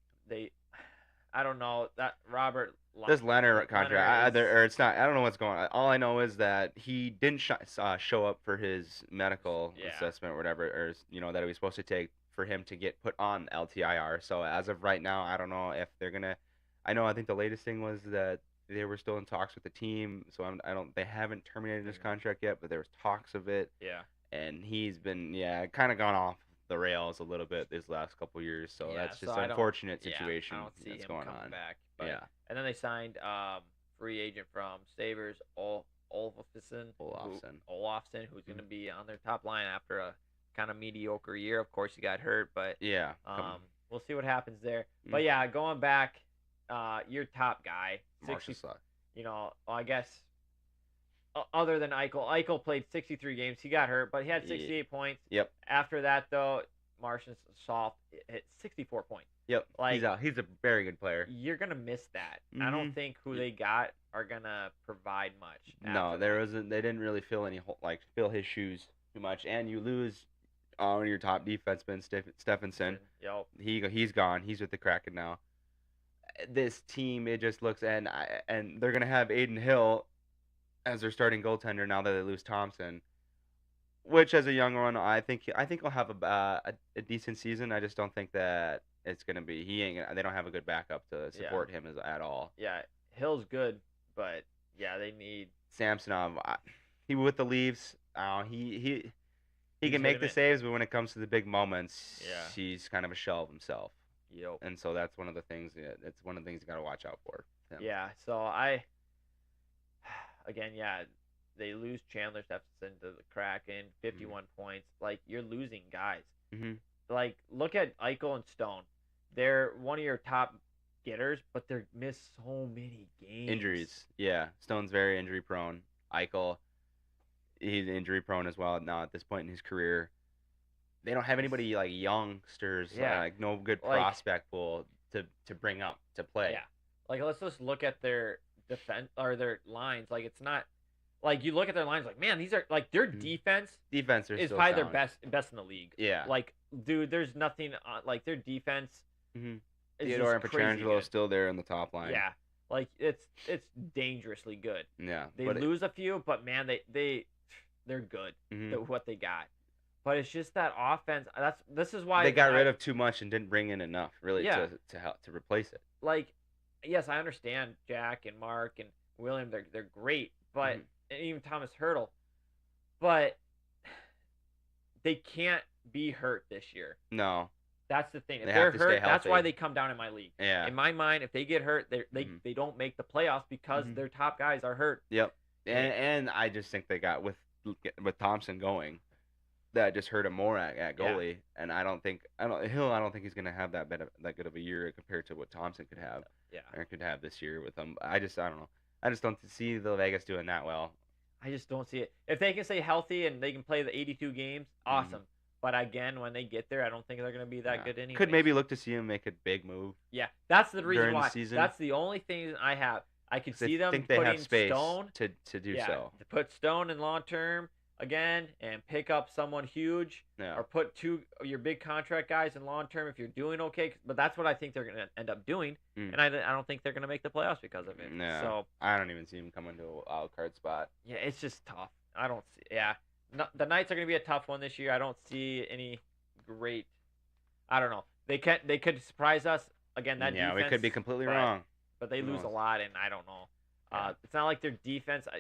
[SPEAKER 1] I don't know that Robert.
[SPEAKER 2] This Leonard contract, it's not. I don't know what's going on. All I know is that he didn't show up for his medical assessment or whatever, or that he was supposed to take for him to get put on LTIR. So as of right now, I don't know if they're gonna. I think the latest thing was that they were still in talks with the team. So they haven't terminated his contract yet, but there was talks of it.
[SPEAKER 1] Yeah.
[SPEAKER 2] And he's been kind of gone off the rails a little bit this last couple years. So that's just an unfortunate situation that's going on.
[SPEAKER 1] Back, but, and then they signed free agent from Sabres, Olofsson, who's going to be on their top line after a kind of mediocre year. Of course, he got hurt, but we'll see what happens there. But going back, your top guy, I guess other than Eichel played 63 games. He got hurt, but he had 68 points.
[SPEAKER 2] Yep.
[SPEAKER 1] After that, though, Martian Soft hit 64 points.
[SPEAKER 2] Yep. He's a very good player.
[SPEAKER 1] You're gonna miss that. I don't think who they got are gonna provide much.
[SPEAKER 2] No, they didn't really fill his shoes too much, and you lose your top defenseman, Stephenson.
[SPEAKER 1] Yep.
[SPEAKER 2] He's gone. He's with the Kraken now. This team, it just looks and they're gonna have Aiden Hill as their starting goaltender now that they lose Thompson. Which, as a young one, I think he'll have a decent season. I just don't think that it's gonna be. They don't have a good backup to support him at all.
[SPEAKER 1] Yeah, Hill's good, but yeah, they need
[SPEAKER 2] Samsonov. He with the Leafs. He can make the saves, but when it comes to the big moments, he's kind of a shell of himself.
[SPEAKER 1] Yep.
[SPEAKER 2] And so that's one of the things. It's one of the things you got to watch out for.
[SPEAKER 1] Yeah. So they lose Chandler Stephenson to the Kraken, 51 points. Like, you're losing guys.
[SPEAKER 2] Mm-hmm.
[SPEAKER 1] Like, look at Eichel and Stone. They're one of your top getters, but they miss so many games.
[SPEAKER 2] Injuries. Yeah. Stone's very injury prone. Eichel, he's injury prone as well now at this point in his career. They don't have anybody like youngsters, like no good prospect pool to bring up to play.
[SPEAKER 1] Yeah. Like, let's just look at their defense or their lines. Like, it's not like you look at their lines like, man, these are like their defense
[SPEAKER 2] is
[SPEAKER 1] probably
[SPEAKER 2] sound.
[SPEAKER 1] their best in the league.
[SPEAKER 2] Yeah.
[SPEAKER 1] Like, dude, there's nothing like their defense.
[SPEAKER 2] Mm-hmm. Theodore and Pietrangelo still there in the top line.
[SPEAKER 1] Yeah. Like, it's dangerously good.
[SPEAKER 2] Yeah.
[SPEAKER 1] They lose a few, but man, they're good. What they got. But it's just that offense. This is why
[SPEAKER 2] they got rid of too much and didn't bring in enough really to help to replace it.
[SPEAKER 1] Like, yes, I understand Jack and Mark and William. They're great, but and even Thomas Hertl, but they can't be hurt this year.
[SPEAKER 2] No.
[SPEAKER 1] That's the thing. If they're hurt, that's why they come down in my league.
[SPEAKER 2] Yeah.
[SPEAKER 1] In my mind, if they get hurt, they don't make the playoffs because their top guys are hurt.
[SPEAKER 2] Yep. And I just think they got with Thompson going, that just hurt him more at goalie. Yeah. And I don't think he's gonna have that good of a year compared to what Thompson could have.
[SPEAKER 1] Yeah.
[SPEAKER 2] Or could have this year with him. I don't know. I just don't see the Vegas doing that well.
[SPEAKER 1] I just don't see it. If they can stay healthy and they can play the 82 games, awesome. But again, when they get there, I don't think they're going to be that good anyway.
[SPEAKER 2] Could maybe look to see him make a big move.
[SPEAKER 1] Yeah, that's the reason why.
[SPEAKER 2] The season.
[SPEAKER 1] That's the only thing I have. I could see them
[SPEAKER 2] think they
[SPEAKER 1] putting
[SPEAKER 2] have space
[SPEAKER 1] Stone
[SPEAKER 2] to do so.
[SPEAKER 1] To put Stone in long term again and pick up someone huge, or put two of your big contract guys in long term if you're doing okay. But that's what I think they're going to end up doing, and I don't think they're going to make the playoffs because of it.
[SPEAKER 2] No,
[SPEAKER 1] so
[SPEAKER 2] I don't even see them coming to a wild card spot.
[SPEAKER 1] Yeah, it's just tough. I don't see. Yeah, the Knights are going to be a tough one this year. I don't see any great. I don't know. They could surprise us again. That defense,
[SPEAKER 2] we could be completely wrong.
[SPEAKER 1] But they lose a lot, and I don't know. It's not like their defense.
[SPEAKER 2] I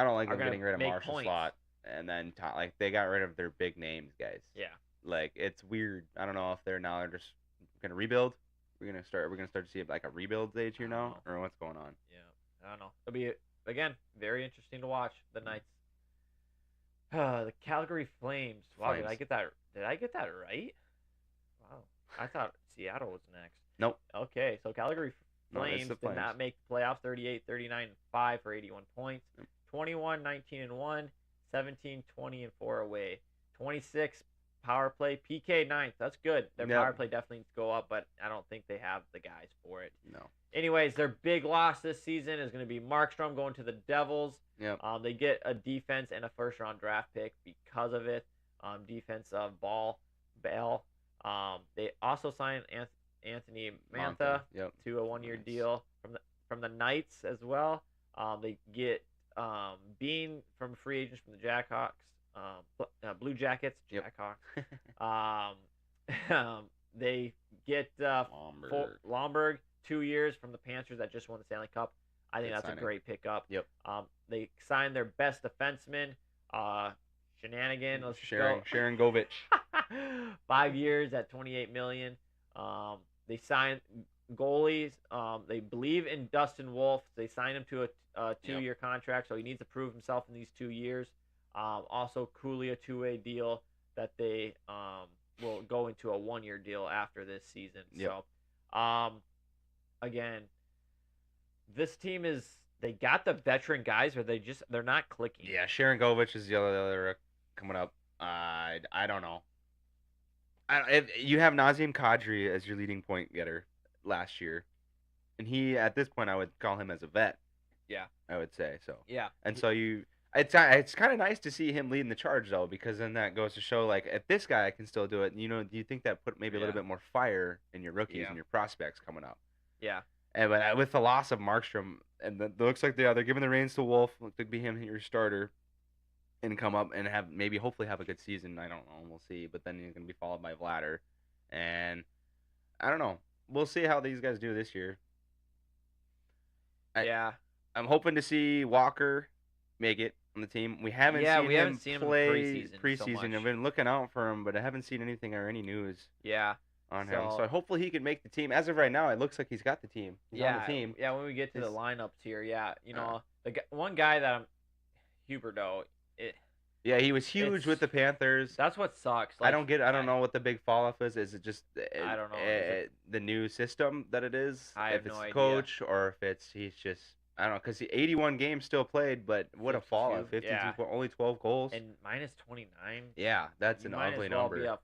[SPEAKER 2] don't like them getting rid of Marshall Slot, and then like they got rid of their big names guys.
[SPEAKER 1] Yeah.
[SPEAKER 2] Like, it's weird. I don't know if they're just gonna rebuild. We're gonna start to see like a rebuild stage here now, or what's going on.
[SPEAKER 1] Yeah, I don't know. It'll be again very interesting to watch the Knights. The Calgary Flames. Wow, did I get that right? Wow, I thought Seattle was next.
[SPEAKER 2] Nope.
[SPEAKER 1] Okay, so Calgary Flames did not make the playoffs. 38-39-5 for 81 points. 21-19-1, 17-20-4 away. 26 power play. PK 9th. That's good. Their power play definitely needs to go up, but I don't think they have the guys for it.
[SPEAKER 2] No.
[SPEAKER 1] Anyways, their big loss this season is going to be Markstrom going to the Devils.
[SPEAKER 2] Yep.
[SPEAKER 1] They get a defense and a first-round draft pick because of it. Defense of Bell. They also signed Anthony Mantha to a one-year deal from the Knights as well. They get Bean from free agents from the Jackhawks, Blue Jackets, Jackhawks. They get Lomberg 2 years from the Panthers that just won the Stanley Cup. I think that's a great pickup.
[SPEAKER 2] Yep.
[SPEAKER 1] They signed their best defenseman, Shenanigan.
[SPEAKER 2] Sharon Govich.
[SPEAKER 1] 5 years at $28 million. They signed goalies. They believe in Dustin Wolf. They signed him to a 2-year contract, so he needs to prove himself in these 2 years. Also, Cooley, a 2-way deal that they will go into a 1-year deal after this season.
[SPEAKER 2] Yep.
[SPEAKER 1] So, again, this team they got the veteran guys, or they're not clicking.
[SPEAKER 2] Yeah, Sharon Govich is the other coming up. I don't know. You have Nazem Kadri as your leading point getter last year, and he at this point I would call him as a vet.
[SPEAKER 1] Yeah,
[SPEAKER 2] I would say so.
[SPEAKER 1] Yeah,
[SPEAKER 2] and so it's kind of nice to see him leading the charge though, because then that goes to show like if this guy can still do it, do you think that put maybe a little bit more fire in your rookies and your prospects coming up?
[SPEAKER 1] Yeah.
[SPEAKER 2] But with the loss of Markstrom, and it looks like they're giving the reins to Wolf, to be him your starter. and come up and hopefully have a good season. I don't know. We'll see. But then he's going to be followed by Vladar. And I don't know. We'll see how these guys do this year. I'm hoping to see Walker make it on the team. We haven't seen him play preseason.
[SPEAKER 1] So
[SPEAKER 2] I've been looking out for him, but I haven't seen anything or any news on him. So hopefully he can make the team. As of right now, it looks like he's got the team. He's on the team.
[SPEAKER 1] Yeah, when we get to the lineups here, you know, one guy that Huberdeau,
[SPEAKER 2] yeah, he was huge with the Panthers.
[SPEAKER 1] That's what sucks.
[SPEAKER 2] Like, I don't know what the big fall off is. Is it just
[SPEAKER 1] I don't know
[SPEAKER 2] the new system that it is?
[SPEAKER 1] I have no idea.
[SPEAKER 2] Coach or if he's just I don't know, because 81 games still played, but what a fall off. 52, only 12 goals.
[SPEAKER 1] And minus 29.
[SPEAKER 2] Yeah, that's an ugly number.
[SPEAKER 1] Be a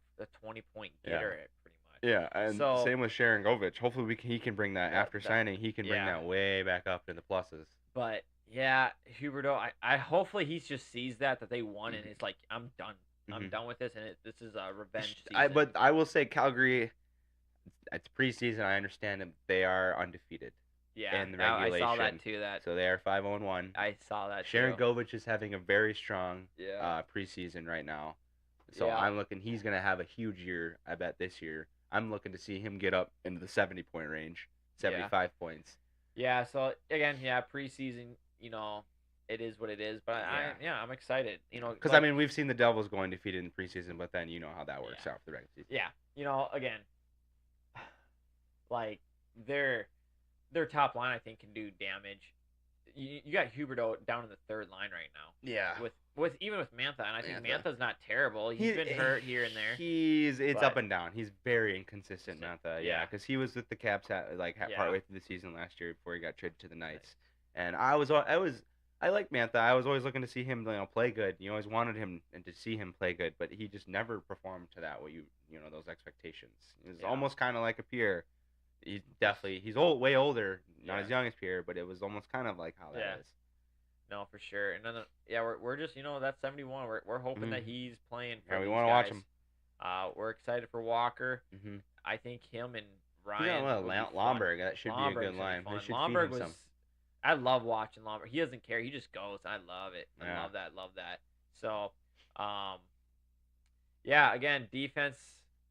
[SPEAKER 1] 20-point getter pretty much.
[SPEAKER 2] Yeah, and same with Sharon Govich. Hopefully he can bring that after signing. He can bring that way back up in the pluses.
[SPEAKER 1] But yeah, Huberdeau, I hopefully he just sees that they won and it's like I'm done. I'm done with this, and this is a revenge season.
[SPEAKER 2] But I will say Calgary, it's preseason. I understand them. They are undefeated.
[SPEAKER 1] Yeah,
[SPEAKER 2] in the regulation.
[SPEAKER 1] I saw that too.
[SPEAKER 2] So they are 5-0-1.
[SPEAKER 1] I saw that.
[SPEAKER 2] Sharon Govich is having a very strong preseason right now. So I'm looking. He's gonna have a huge year. I bet this year. I'm looking to see him get up into the 70-point range, 75 points.
[SPEAKER 1] Yeah. So again, preseason. You know, it is what it is. But I'm excited. You know,
[SPEAKER 2] because I mean, we've seen the Devils go undefeated in preseason, but then you know how that works out for the regular season.
[SPEAKER 1] Yeah. You know, again, like their top line, I think, can do damage. You got Huberdeau down in the third line right now.
[SPEAKER 2] Yeah.
[SPEAKER 1] With even with Mantha, and I think Mantha's not terrible. He's been hurt here and there.
[SPEAKER 2] It's up and down. He's very inconsistent, Mantha. Yeah, because he was with the Caps partway through the season last year before he got traded to the Knights. And I like Mantha. I was always looking to see him, play good. You always wanted him and to see him play good, but he just never performed to that. Those expectations. It was almost kind of like a Pierre. He's way older, not as young as Pierre, but it was almost kind of like how that is.
[SPEAKER 1] No, for sure. And then we're just that's 71. We're hoping that he's playing. For
[SPEAKER 2] we want to watch him.
[SPEAKER 1] We're excited for Walker. I think him and Ryan.
[SPEAKER 2] Lomberg. That should be a good line.
[SPEAKER 1] Lomberg was. I love watching Lomberg. He doesn't care. He just goes. I love it. I love that. So, again, defense.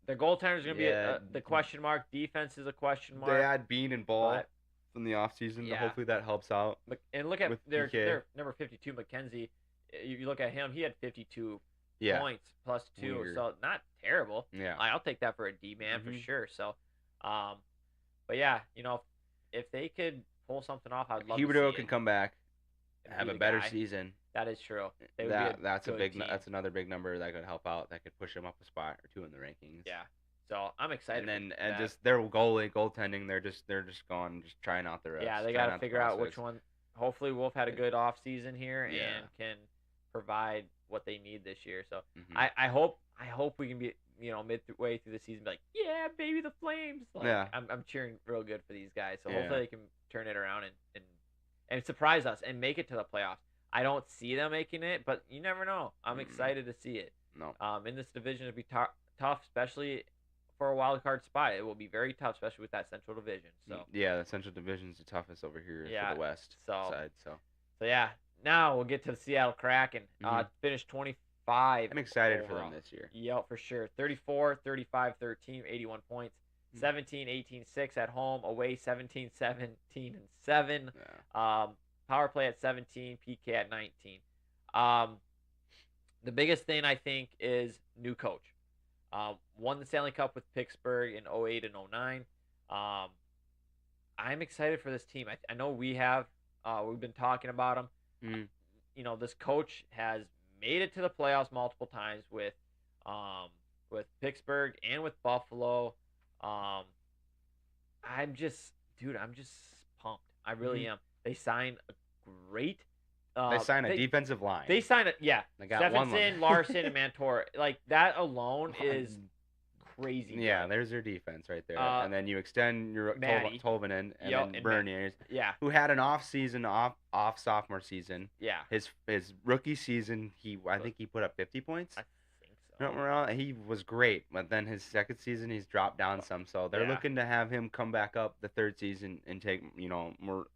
[SPEAKER 1] The goaltender is going to be the question mark. Defense is a question mark.
[SPEAKER 2] They had Bean and Ball from the offseason. Hopefully that helps out.
[SPEAKER 1] And look at their number 52, McKenzie. You look at him. He had 52 points plus 2. Weird. So not terrible.
[SPEAKER 2] Yeah.
[SPEAKER 1] I'll take that for a D-man for sure. So, but if they could pull something off, I'd love to see
[SPEAKER 2] Huberdeau can come back and have a better season.
[SPEAKER 1] That is true.
[SPEAKER 2] That's another big number that could help out. That could push them up a spot or 2 in the rankings.
[SPEAKER 1] Yeah. So I'm excited.
[SPEAKER 2] And just their goaltending, they're just trying out the ropes.
[SPEAKER 1] Yeah, they got to figure out which one. Hopefully, Wolf had a good off season here and can provide what they need this year. So I hope we can be midway through the season, be like, yeah, baby, the Flames. I'm cheering real good for these guys. So hopefully they can turn it around and surprise us and make it to the playoffs. I don't see them making it, but you never know. I'm excited to see it.
[SPEAKER 2] No.
[SPEAKER 1] In this division, it'll be tough, especially for a wild card spot. It will be very tough, especially with that Central Division. So
[SPEAKER 2] the Central Division is the toughest over here for the West side. So
[SPEAKER 1] now we'll get to the Seattle Kraken. Finished 25.
[SPEAKER 2] I'm excited for them this year.
[SPEAKER 1] Yeah, for sure. 34, 35, 13, 81 points. 17, 18, 6 at home. Away 17, 17, and 7.
[SPEAKER 2] Yeah.
[SPEAKER 1] Power play at 17, PK at 19. The biggest thing, I think, is new coach. Won the Stanley Cup with Pittsburgh in 08 and 09. I'm excited for this team. I know we have. We've been talking about them. This coach has made it to the playoffs multiple times with Pittsburgh and with Buffalo. I'm just pumped. I really am. They signed a great.
[SPEAKER 2] They signed a defensive line.
[SPEAKER 1] They signed it. Yeah.
[SPEAKER 2] They got
[SPEAKER 1] Stephenson, Larson, and Mantor. Like that alone is crazy.
[SPEAKER 2] Yeah, there's their defense right there. And then you extend your Tolvanen and then Bernier, who had an off sophomore season.
[SPEAKER 1] Yeah.
[SPEAKER 2] His rookie season, I think he put up 50 points.
[SPEAKER 1] I think so.
[SPEAKER 2] He was great, but then his second season he's dropped down some. So they're looking to have him come back up the third season and take more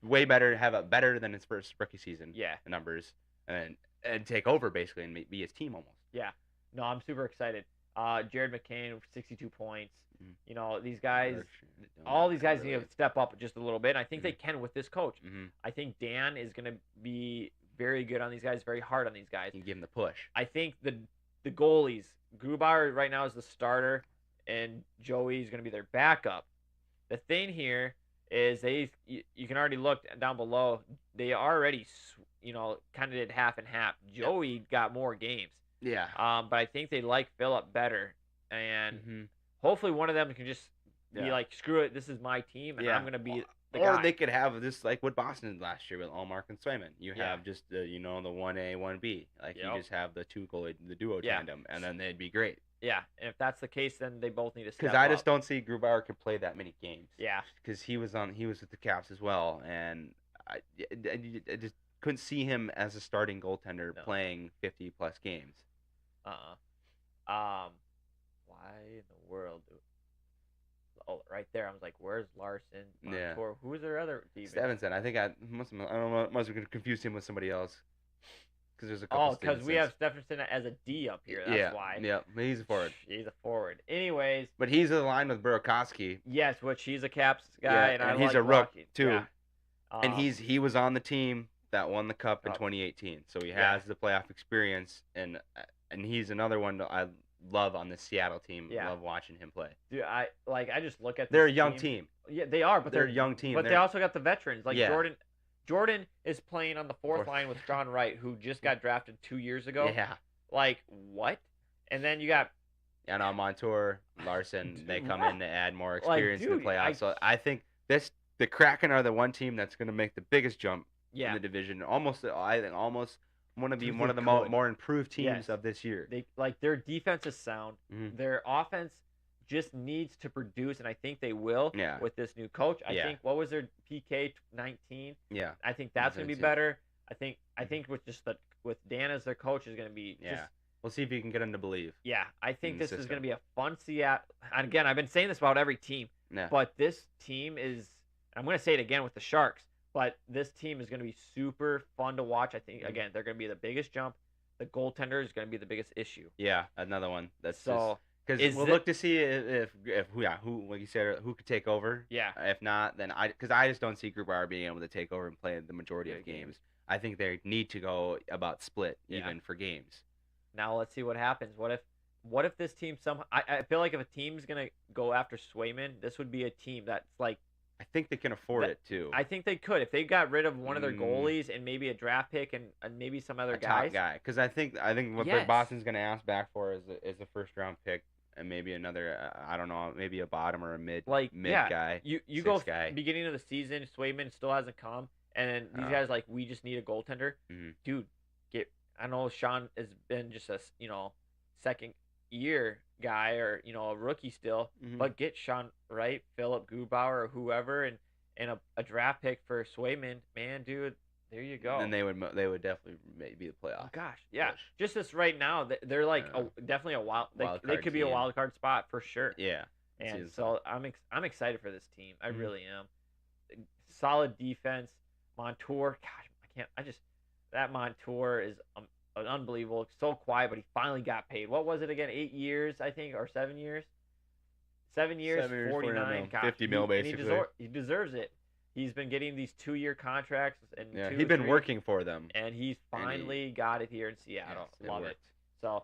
[SPEAKER 2] way better, have it better than his first rookie season.
[SPEAKER 1] Yeah.
[SPEAKER 2] Numbers, and and take over basically and be his team almost.
[SPEAKER 1] Yeah. No, I'm super excited. Jared McCain, 62 points. You know, these guys, all these guys need to step up just a little bit. And I think they can with this coach. I think Dan is going to be very good on these guys, very hard on these guys.
[SPEAKER 2] You give him the push.
[SPEAKER 1] I think the goalies, Grubauer right now is the starter, and Joey's going to be their backup. The thing here is you can already look down below. They already, kind of did half and half. Joey got more games.
[SPEAKER 2] Yeah.
[SPEAKER 1] But I think they like Philip better, and hopefully one of them can just be like, screw it, this is my team, and I'm gonna be the guy.
[SPEAKER 2] Or they could have this like what Boston did last year with Allmark and Swayman. You have just the the 1A, 1B. Like you just have the two goalie, the duo tandem, and then they'd be great.
[SPEAKER 1] Yeah, and if that's the case, then they both need to step up.
[SPEAKER 2] Because I just don't see Grubauer could play that many games.
[SPEAKER 1] Yeah.
[SPEAKER 2] Because he was with the Caps as well, and I just couldn't see him as a starting goaltender playing 50+ games.
[SPEAKER 1] Why in the world? Oh, right there. I was like, "Where's Larson? Montour? Who's their other defense?"
[SPEAKER 2] Stevenson. I think I don't know. Must have confused him with somebody else. Because there's a couple.
[SPEAKER 1] Oh, because we have Stephenson as a D up here. That's why.
[SPEAKER 2] Yeah, but he's a forward.
[SPEAKER 1] He's a forward. Anyways.
[SPEAKER 2] But he's aligned with Burakovsky.
[SPEAKER 1] Yes, which he's a Caps guy, and
[SPEAKER 2] he's a rook too.
[SPEAKER 1] Yeah.
[SPEAKER 2] And he was on the team that won the cup in 2018, so he has the playoff experience, and he's another one that I love on the Seattle team. Yeah. Love watching him play.
[SPEAKER 1] Dude, I just look at.
[SPEAKER 2] They're a young team.
[SPEAKER 1] Yeah, they are, but
[SPEAKER 2] they're a young team.
[SPEAKER 1] But they also got the veterans like Jordan. Jordan is playing on the fourth line with Sean Wright, who just got drafted 2 years ago.
[SPEAKER 2] Yeah.
[SPEAKER 1] Like, what? And then you got...
[SPEAKER 2] And on Montour, Larson, they come in to add more experience in the playoffs. So I think the Kraken are the one team that's going to make the biggest jump in the division. I think almost want to be one of the more improved teams of this year.
[SPEAKER 1] Their defense is sound. Their offense just needs to produce, and I think they will with this new coach. I think, what was their PK 19?
[SPEAKER 2] Yeah.
[SPEAKER 1] I think that's going to be better. I think with Dan as their coach is going to be
[SPEAKER 2] we'll see if you can get them to believe.
[SPEAKER 1] Yeah, I think this is going to be a fun Seattle. And again, I've been saying this about every team, but this team is, I'm going to say it again with the Sharks, but this team is going to be super fun to watch. I think, again, they're going to be the biggest jump. The goaltender is going to be the biggest issue.
[SPEAKER 2] Yeah, another one. Because we'll look to see if who like you said, who could take over.
[SPEAKER 1] Yeah.
[SPEAKER 2] If not, then I just don't see Grubauer being able to take over and play the majority of games. I think they need to go about split even for games.
[SPEAKER 1] Now let's see what happens. What if this team somehow? I feel like if a team's gonna go after Swayman, this would be a team that's like.
[SPEAKER 2] I think they can afford it too.
[SPEAKER 1] I think they could if they got rid of one of their goalies and maybe a draft pick and maybe some other guys.
[SPEAKER 2] Top guy, because I think what Boston's gonna ask back for is a first round pick. And maybe another, I don't know, maybe a bottom or a mid guy.
[SPEAKER 1] You go beginning of the season, Swayman still hasn't come, and these guys we just need a goaltender, dude. I know Sean has been just a second year guy or a rookie still, but get Sean Wright, Philip Grubauer, or whoever, and a draft pick for Swayman, man, dude. There you go.
[SPEAKER 2] And they would definitely maybe the playoffs.
[SPEAKER 1] Oh gosh, yeah. Just this right now, they're definitely a wild. They could be a wild card spot for sure.
[SPEAKER 2] Yeah.
[SPEAKER 1] And so I'm excited for this team. I really am. Solid defense. Montour, gosh, that Montour is unbelievable. So quiet, but he finally got paid. What was it again? 8 years, I think, or 7 years. 7 years, 49. Gosh,
[SPEAKER 2] $50 million basically.
[SPEAKER 1] He deserves it. He's been getting these 2-year contracts, and
[SPEAKER 2] he's been working for them,
[SPEAKER 1] and he's finally got it here in Seattle.
[SPEAKER 2] Yes,
[SPEAKER 1] Love it. So,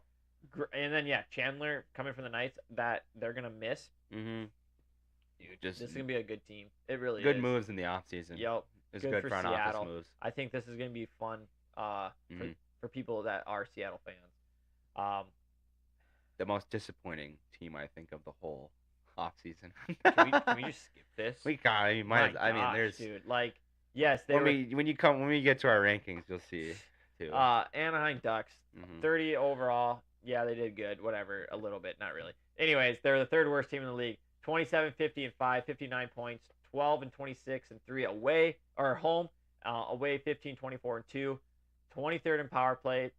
[SPEAKER 1] and then Chandler coming from the Knights that they're gonna miss.
[SPEAKER 2] Dude,
[SPEAKER 1] this is gonna be a good team. It really
[SPEAKER 2] good moves in the offseason.
[SPEAKER 1] Yep,
[SPEAKER 2] it's good front
[SPEAKER 1] Seattle.
[SPEAKER 2] Office moves.
[SPEAKER 1] I think this is gonna be fun for people that are Seattle fans.
[SPEAKER 2] The most disappointing team I think of the whole off season.
[SPEAKER 1] Can we just skip this?
[SPEAKER 2] We got. I mean, there's.
[SPEAKER 1] Dude, yes.
[SPEAKER 2] When we get to our rankings, you'll see. Too.
[SPEAKER 1] Anaheim Ducks, 30 overall. Yeah, they did good. Whatever, a little bit, not really. Anyways, they're the third worst team in the league. 27, 50, and 5, 59 points. 12 and 26 and 3 away or home. Away 15, 24 and 2. 23rd in power play.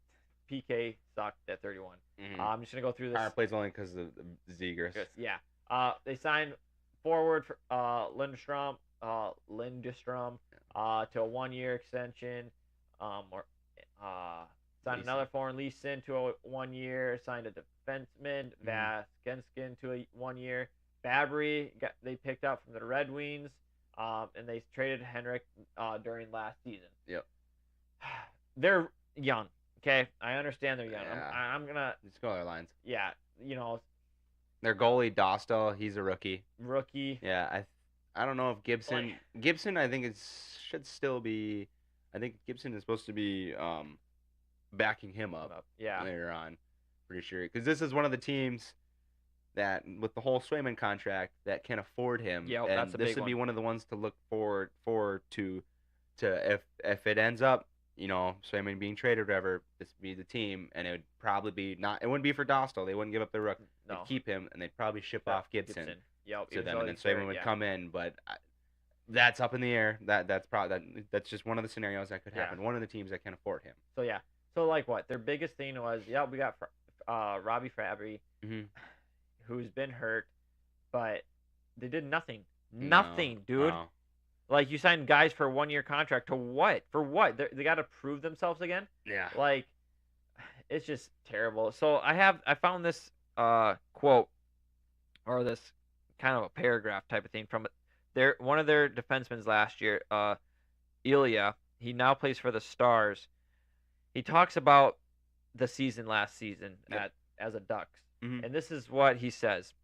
[SPEAKER 1] PK sucked at 31. I'm just gonna go through this.
[SPEAKER 2] Power play's only because of Zegers.
[SPEAKER 1] Yeah. They signed forward for Lindstrom to a 1-year extension. Signed Signed another foreign lease into a 1 year. Signed a defenseman, Vaskenskin, to a 1 year. Fabry they picked up from the Red Wings, and they traded Henrik during last season.
[SPEAKER 2] Yep.
[SPEAKER 1] They're young. Okay, I understand they're young.
[SPEAKER 2] Yeah.
[SPEAKER 1] I'm gonna
[SPEAKER 2] just go their lines.
[SPEAKER 1] Yeah,
[SPEAKER 2] their goalie Dostal, he's a rookie.
[SPEAKER 1] Yeah,
[SPEAKER 2] I don't know if Gibson I think should still be. I think Gibson is supposed to be backing him up.
[SPEAKER 1] Yeah.
[SPEAKER 2] Later on, pretty sure, because this is one of the teams that, with the whole Swayman contract, that can afford him.
[SPEAKER 1] Yeah,
[SPEAKER 2] and
[SPEAKER 1] that's a big one.
[SPEAKER 2] This would be one of the ones to look forward to if it ends up, Swayman being traded or whatever, this would be the team, and it would probably be not. It wouldn't be for Dostal. They wouldn't give up the rook.
[SPEAKER 1] No.
[SPEAKER 2] They'd keep him, and they'd probably ship off Gibson.
[SPEAKER 1] Yep.
[SPEAKER 2] To them, and then Swayman would come in, but that's up in the air. That's just one of the scenarios that could happen. One of the teams that can afford him.
[SPEAKER 1] So like what? Their biggest thing was, we got Robbie Fabry, who's been hurt, but they did nothing. Nothing, dude.
[SPEAKER 2] Wow.
[SPEAKER 1] Like, you signed guys for a 1 year contract to what? For what? They got to prove themselves again?
[SPEAKER 2] Yeah.
[SPEAKER 1] Like, it's just terrible. So I found this quote, or this kind of a paragraph type of thing from one of their defensemen last year, Ilya. He now plays for the Stars. He talks about the season last season as a Ducks. And this is what he says.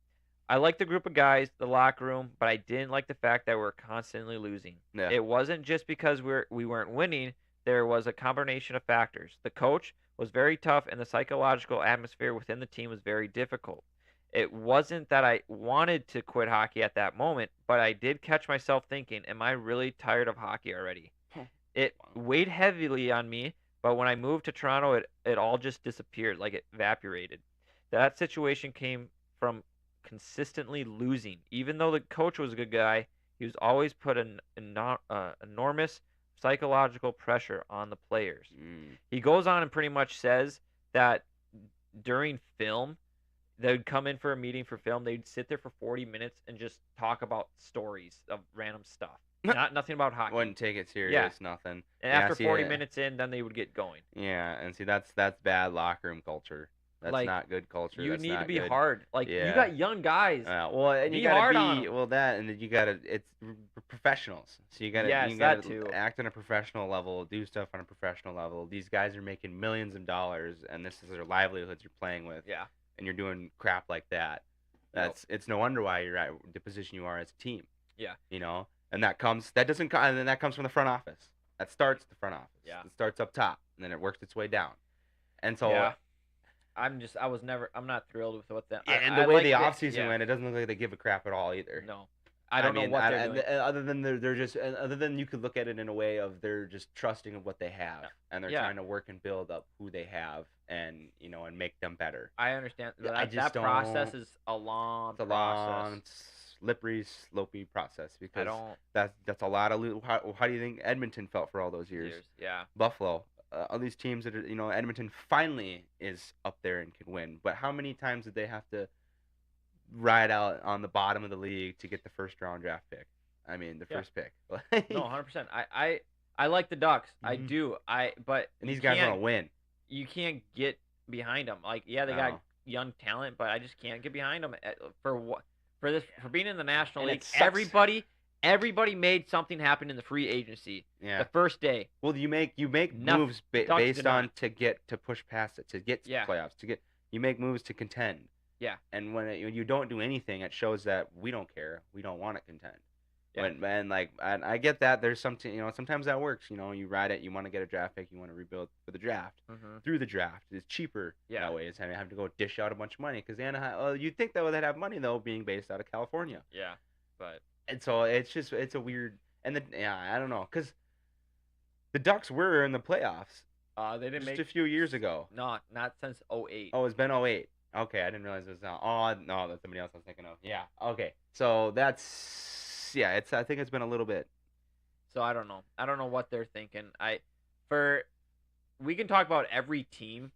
[SPEAKER 1] I like the group of guys, the locker room, but I didn't like the fact that we're constantly losing.
[SPEAKER 2] Yeah.
[SPEAKER 1] It wasn't just because we weren't winning. There was a combination of factors. The coach was very tough, and the psychological atmosphere within the team was very difficult. It wasn't that I wanted to quit hockey at that moment, but I did catch myself thinking, am I really tired of hockey already? It weighed heavily on me, but when I moved to Toronto, it all just disappeared, like it evaporated. That situation came from consistently losing. Even though the coach was a good guy, he was always put an enormous psychological pressure on the players. He goes on and pretty much says that during film, they'd come in for a meeting for film. They'd sit there for 40 minutes and just talk about stories of random stuff. Nothing about hockey.
[SPEAKER 2] Wouldn't take it serious, nothing.
[SPEAKER 1] And after 40 minutes in, then they would get going.
[SPEAKER 2] Yeah, and see, that's bad locker room culture. That's not good culture.
[SPEAKER 1] You need to be
[SPEAKER 2] good.
[SPEAKER 1] hard. Like, you got young guys.
[SPEAKER 2] Well, and
[SPEAKER 1] be
[SPEAKER 2] you gotta
[SPEAKER 1] hard on them.
[SPEAKER 2] Well, that, and then you gotta. It's professionals, so you gotta.
[SPEAKER 1] Yes,
[SPEAKER 2] you gotta
[SPEAKER 1] that too.
[SPEAKER 2] act on a professional level, do stuff on a professional level. These guys are making millions of dollars, and this is their livelihoods you're playing with.
[SPEAKER 1] Yeah.
[SPEAKER 2] And you're doing crap like that. It's no wonder why you're at the position you are as a team.
[SPEAKER 1] Yeah.
[SPEAKER 2] And that comes from the front office. That starts the front office.
[SPEAKER 1] Yeah.
[SPEAKER 2] It starts up top, and then it works its way down. And so.
[SPEAKER 1] Yeah. I'm not thrilled with what that.
[SPEAKER 2] And the way the offseason went, it doesn't look like they give a crap at all either.
[SPEAKER 1] No. I don't know what they're doing.
[SPEAKER 2] Other than they're just, other than you could look at it in a way of they're just trusting of what they have, and they're trying to work and build up who they have, and and make them better.
[SPEAKER 1] I understand that process is a long process.
[SPEAKER 2] Long, slippery, slopey process, because that's a lot of. How do you think Edmonton felt for all those years?
[SPEAKER 1] Yeah.
[SPEAKER 2] Buffalo. All these teams that are, Edmonton finally is up there and can win. But how many times did they have to ride out on the bottom of the league to get the first round draft pick? I mean, the first pick.
[SPEAKER 1] No, 100%. I like the Ducks. I do. But
[SPEAKER 2] and these guys want to win.
[SPEAKER 1] You can't get behind them. Like, they got young talent, but I just can't get behind them for being in the National League. Everybody made something happen in the free agency. Yeah. The first day.
[SPEAKER 2] Well, you make moves based on to push past it, to get to playoffs, you make moves to contend.
[SPEAKER 1] Yeah.
[SPEAKER 2] And when you don't do anything, it shows that we don't care. We don't want to contend. Yeah. And I get that there's something, sometimes that works. You ride it. You want to get a draft pick. You want to rebuild for the draft. Through the draft, it's cheaper that way. It's having to go dish out a bunch of money, because you'd think that they'd have money though, being based out of California.
[SPEAKER 1] Yeah. But.
[SPEAKER 2] And so it's a weird, and I don't know, because the Ducks were in the playoffs.
[SPEAKER 1] They didn't
[SPEAKER 2] just a few years ago.
[SPEAKER 1] No, not since 2008.
[SPEAKER 2] Oh, it's been 2008. Okay, I didn't realize it was now. Oh no, that's somebody else I was thinking of. Yeah. Okay. So I think it's been a little bit.
[SPEAKER 1] So I don't know what they're thinking. We can talk about every team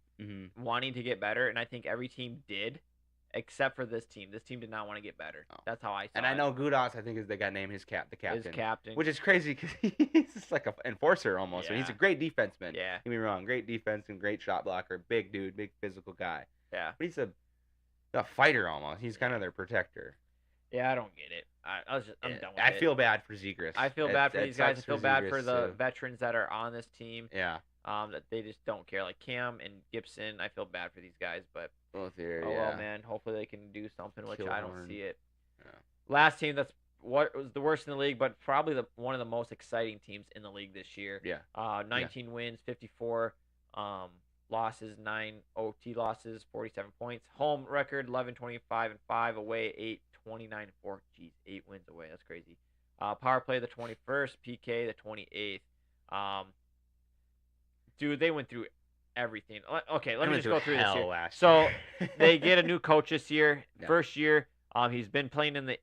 [SPEAKER 1] wanting to get better, and I think every team did. except for this team. This team did not want to get better.
[SPEAKER 2] Oh.
[SPEAKER 1] That's how I saw it.
[SPEAKER 2] And I know Gudas, I think, they got named the captain.
[SPEAKER 1] His captain.
[SPEAKER 2] Which is crazy because he's just like an enforcer almost.
[SPEAKER 1] Yeah.
[SPEAKER 2] I mean, he's a great defenseman.
[SPEAKER 1] Yeah.
[SPEAKER 2] Don't get me wrong. Great defense and great shot blocker. Big dude, big physical guy.
[SPEAKER 1] Yeah.
[SPEAKER 2] But he's a fighter almost. He's kind of their protector.
[SPEAKER 1] Yeah, I don't get it. I'm done with it.
[SPEAKER 2] I feel bad for Zegras.
[SPEAKER 1] I feel bad for these guys. I feel bad for the veterans that are on this team.
[SPEAKER 2] Yeah.
[SPEAKER 1] That they just don't care. Like Cam and Gibson, I feel bad for these guys, but
[SPEAKER 2] both here.
[SPEAKER 1] Well, man. Hopefully they can do something, which I don't see it.
[SPEAKER 2] Yeah.
[SPEAKER 1] Last team that's what was the worst in the league, but probably one of the most exciting teams in the league this year.
[SPEAKER 2] Yeah.
[SPEAKER 1] 19 wins, 54 losses, 9 OT losses, 47 points. Home record 11-25-5, away 8-29-4. Jeez, 8 wins away. That's crazy. Power play the 21st, PK the 28th. Dude, they went through everything. Okay, let me just go through this here. So they get a new coach this year. Yeah. First year, he's been playing in the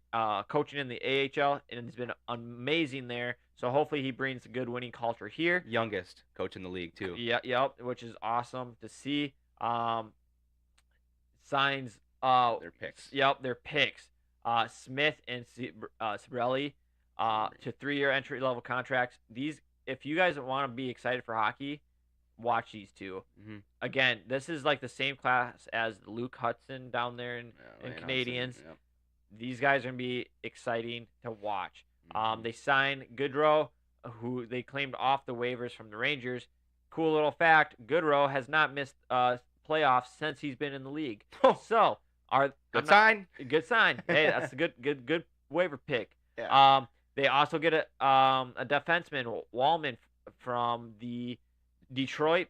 [SPEAKER 1] coaching in the AHL, and he's been amazing there. So hopefully he brings a good winning culture here.
[SPEAKER 2] Youngest coach in the league too.
[SPEAKER 1] Yep, which is awesome to see. Signs
[SPEAKER 2] their picks.
[SPEAKER 1] Yep, their picks. Smith and Cibrelli to 3-year entry level contracts. These, if you guys want to be excited for hockey, watch these two.
[SPEAKER 2] Mm-hmm.
[SPEAKER 1] Again, this is like the same class as Luke Hudson down there in Canadians.
[SPEAKER 2] Hudson, yep.
[SPEAKER 1] These guys are going to be exciting to watch.
[SPEAKER 2] Mm-hmm.
[SPEAKER 1] They signed Goodrow, who they claimed off the waivers from the Rangers. Cool little fact, Goodrow has not missed playoffs since he's been in the league. So,
[SPEAKER 2] good sign.
[SPEAKER 1] Good sign. Hey, that's a good waiver pick.
[SPEAKER 2] Yeah.
[SPEAKER 1] They also get a defenseman, Wallman, from the Detroit.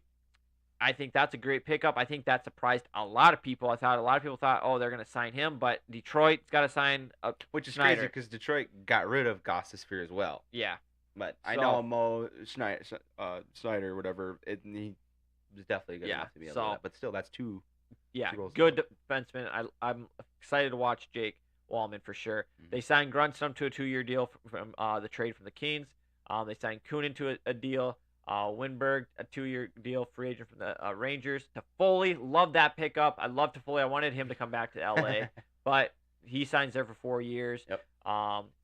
[SPEAKER 1] I think that's a great pickup. I think that surprised a lot of people. A lot of people thought, oh, they're going to sign him, but Detroit's got to sign
[SPEAKER 2] which is
[SPEAKER 1] Schneider.
[SPEAKER 2] Crazy because Detroit got rid of Gostisbehere as well.
[SPEAKER 1] Yeah.
[SPEAKER 2] But I know Mo Schneider, whatever, he was definitely good enough to be able to do that. But still, that's two.
[SPEAKER 1] Yeah, good defenseman. I'm excited to watch Jake Wallman for sure. Mm-hmm. They signed Grundstrom to a 2-year deal from the trade from the Kings. They signed Kunin to a deal. Winberg, a 2-year deal, free agent from the Rangers. Toffoli, love that pickup. I love Toffoli. I wanted him to come back to LA, but he signs there for 4 years.
[SPEAKER 2] Yep.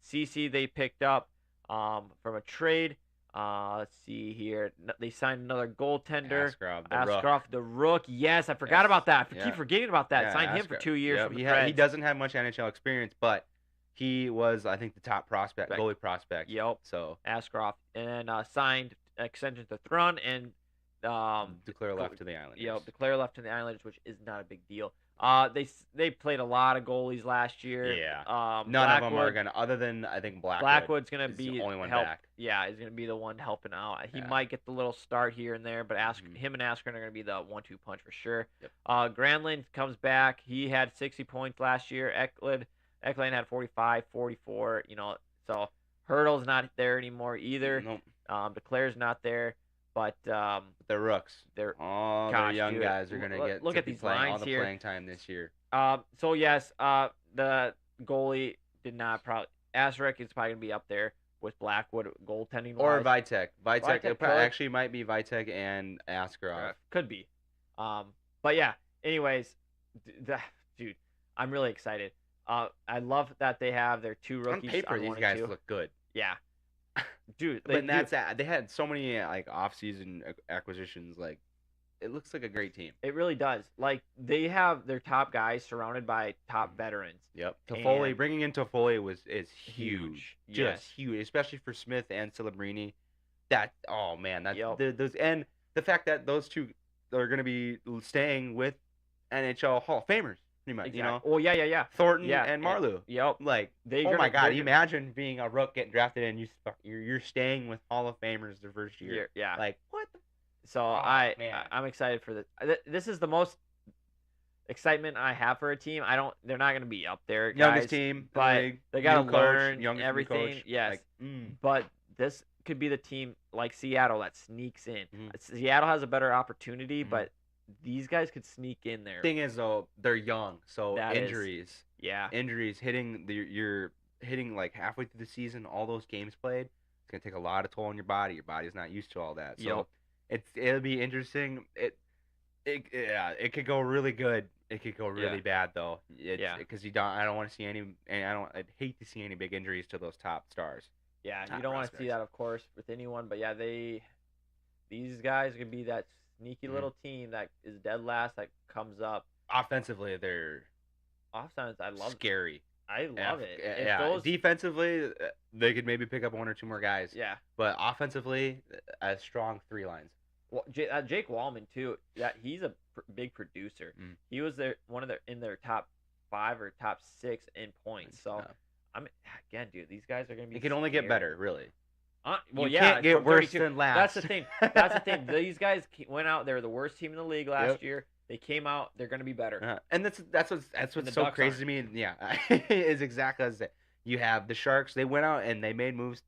[SPEAKER 1] CC they picked up from a trade. Let's see here. They signed another goaltender.
[SPEAKER 2] Askarov,
[SPEAKER 1] the Rook. Yes, I forgot about that. I keep forgetting about that.
[SPEAKER 2] Yeah,
[SPEAKER 1] signed him for 2 years from the Preds.
[SPEAKER 2] He doesn't have much NHL experience, but he was, I think, the top goalie prospect.
[SPEAKER 1] Yep.
[SPEAKER 2] So
[SPEAKER 1] Askarov. And signed extension to Thrun and
[SPEAKER 2] Declare left to the Islanders.
[SPEAKER 1] Yep, Declare left to the Islanders, which is not a big deal. They played a lot of goalies last year.
[SPEAKER 2] Yeah. None of them are gonna, other than I think
[SPEAKER 1] Blackwood's gonna be
[SPEAKER 2] the only one
[SPEAKER 1] back. Yeah, he's gonna be the one helping out. He might get the little start here and there, but him and Askren are gonna be the 1-2 punch for sure.
[SPEAKER 2] Yep.
[SPEAKER 1] Granlund comes back. He had 60 points last year. Eklund had 45, 44. So Hurdle's not there anymore either.
[SPEAKER 2] Nope.
[SPEAKER 1] Declare's not there. But
[SPEAKER 2] they're rooks.
[SPEAKER 1] Their
[SPEAKER 2] young guys are gonna
[SPEAKER 1] look at these lines
[SPEAKER 2] all the
[SPEAKER 1] here.
[SPEAKER 2] playing time this year.
[SPEAKER 1] So yes, the goalie did not probably. Asarek is probably gonna be up there with Blackwood goaltending.
[SPEAKER 2] Or Vitek. Vitek actually might be Vitek and Askarov.
[SPEAKER 1] Could be. But yeah. Anyways, dude, I'm really excited. I love that they have their 2 rookies.
[SPEAKER 2] On paper, these guys look good.
[SPEAKER 1] Yeah. Dude,
[SPEAKER 2] but they had so many off-season acquisitions. It looks like a great team.
[SPEAKER 1] It really does. They have their top guys surrounded by top veterans.
[SPEAKER 2] Yep. Toffoli, bringing in Toffoli is huge. Just huge, especially for Smith and Celebrini. And the fact that those two are going to be staying with NHL Hall of Famers. Pretty much,
[SPEAKER 1] exactly. Oh yeah.
[SPEAKER 2] Thornton and Marleau.
[SPEAKER 1] Yep.
[SPEAKER 2] Oh my God! Imagine being a rook getting drafted and you're staying with Hall of Famers their first year.
[SPEAKER 1] Yeah.
[SPEAKER 2] What?
[SPEAKER 1] So I'm excited for this. This is the most excitement I have for a team. They're not going to be up there, guys.
[SPEAKER 2] Youngest team,
[SPEAKER 1] but they got to learn everything.
[SPEAKER 2] Coach.
[SPEAKER 1] Yes. But this could be the team like Seattle that sneaks in.
[SPEAKER 2] Mm-hmm.
[SPEAKER 1] Seattle has a better opportunity, but these guys could sneak in there.
[SPEAKER 2] Thing is, though, they're young, so injuries.
[SPEAKER 1] Injuries
[SPEAKER 2] hitting you're hitting halfway through the season. All those games played, it's gonna take a lot of toll on your body. Your body's not used to all that. So it'll be interesting. It could go really good It could go really bad though. Because I don't want to see any, and I'd hate to see any big injuries to those top stars.
[SPEAKER 1] Yeah, you don't want to see that, of course, with anyone. But yeah, these guys are gonna be that sneaky little team that is dead last that comes up.
[SPEAKER 2] Offensively, they're
[SPEAKER 1] offense. I love
[SPEAKER 2] scary.
[SPEAKER 1] I love it.
[SPEAKER 2] Defensively, they could maybe pick up one or two more guys.
[SPEAKER 1] Yeah.
[SPEAKER 2] But offensively, a strong 3 lines.
[SPEAKER 1] Well, Jake Wallman too. He's a big producer. He was in their top 5 or top 6 in points. So again, dude, these guys are gonna be.
[SPEAKER 2] It can only get better, really.
[SPEAKER 1] Well,
[SPEAKER 2] you can't get worse than last.
[SPEAKER 1] That's the thing. These guys went out. They were the worst team in the league last year. They came out. They're going to be better.
[SPEAKER 2] And that's what's so crazy to me. Yeah, is exactly as that. You have the Sharks. They went out and they made moves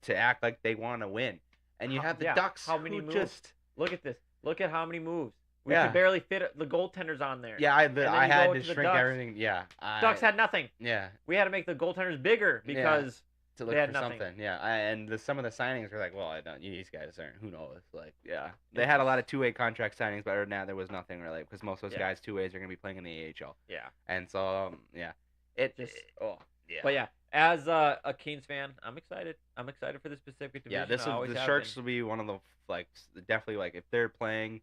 [SPEAKER 2] to act like they want to win. And you have the Ducks.
[SPEAKER 1] How many moves? Look at this. Look at how many moves. We could barely fit the goaltenders on there.
[SPEAKER 2] Yeah, I had to shrink everything. Yeah.
[SPEAKER 1] Ducks had nothing.
[SPEAKER 2] Yeah.
[SPEAKER 1] We had to make the goaltenders bigger because
[SPEAKER 2] to look for something. Yeah. And some of the signings were like, well, I don't. These guys aren't. Who knows? Like, yeah. They had a lot of 2-way contract signings, but other than that, there was nothing really because most of those guys 2-ways are going to be playing in the AHL.
[SPEAKER 1] Yeah.
[SPEAKER 2] And so, yeah. Yeah.
[SPEAKER 1] But yeah, as a Canes fan, I'm excited. I'm excited for this Pacific Division.
[SPEAKER 2] Yeah, the Sharks will be one of the definitely if they're playing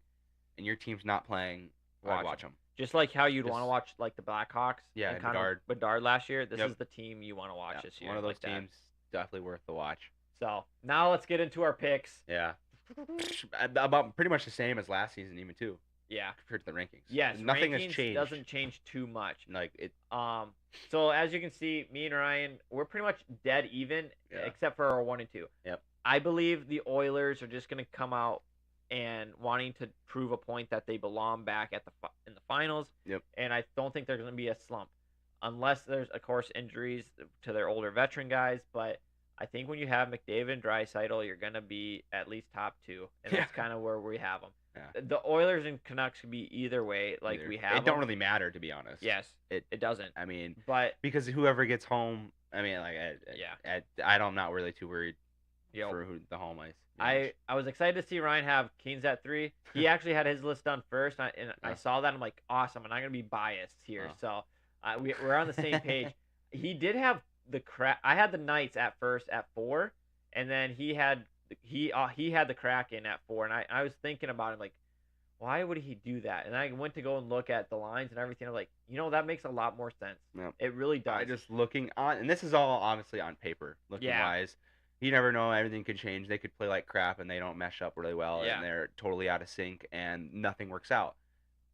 [SPEAKER 2] and your team's not playing, watch them.
[SPEAKER 1] Just like how you'd want to watch the Blackhawks.
[SPEAKER 2] Yeah,
[SPEAKER 1] and Bedard last year. This is the team you want to watch this year.
[SPEAKER 2] One of those teams definitely worth the watch.
[SPEAKER 1] So now let's get into our picks.
[SPEAKER 2] Yeah, about pretty much the same as last season, even too.
[SPEAKER 1] Yeah,
[SPEAKER 2] compared to the rankings.
[SPEAKER 1] Yes,
[SPEAKER 2] nothing has changed.
[SPEAKER 1] Doesn't change too much.
[SPEAKER 2] Like it.
[SPEAKER 1] So as you can see, me and Ryan, we're pretty much dead even, except for our 1 and 2.
[SPEAKER 2] Yep.
[SPEAKER 1] I believe the Oilers are just gonna come out and wanting to prove a point that they belong back in the finals.
[SPEAKER 2] Yep.
[SPEAKER 1] And I don't think there's gonna be a slump, unless there's of course injuries to their older veteran guys. But I think when you have McDavid and Draisaitl, you're gonna be at least top 2, and that's kind of where we have them.
[SPEAKER 2] Yeah.
[SPEAKER 1] The Oilers and Canucks could be either way. We have.
[SPEAKER 2] It don't really matter, to be honest.
[SPEAKER 1] Yes, it doesn't.
[SPEAKER 2] I mean,
[SPEAKER 1] but
[SPEAKER 2] because whoever gets home, I mean, I'm not really too worried for who the home ice.
[SPEAKER 1] I was excited to see Ryan have Canes at 3. He actually had his list done first, and I saw that. I'm like, awesome. I'm not gonna be biased here, so we're on the same page. He did have I had the Knights at first at 4, and then he had the Kraken at 4, and I was thinking about it like, why would he do that? And I went to go and look at the lines and everything. I'm like, that makes a lot more sense.
[SPEAKER 2] Yep.
[SPEAKER 1] It really does.
[SPEAKER 2] I just looking on, and this is all obviously on paper, looking wise. You never know. Everything could change. They could play like crap, and they don't mesh up really well, and they're totally out of sync, and nothing works out.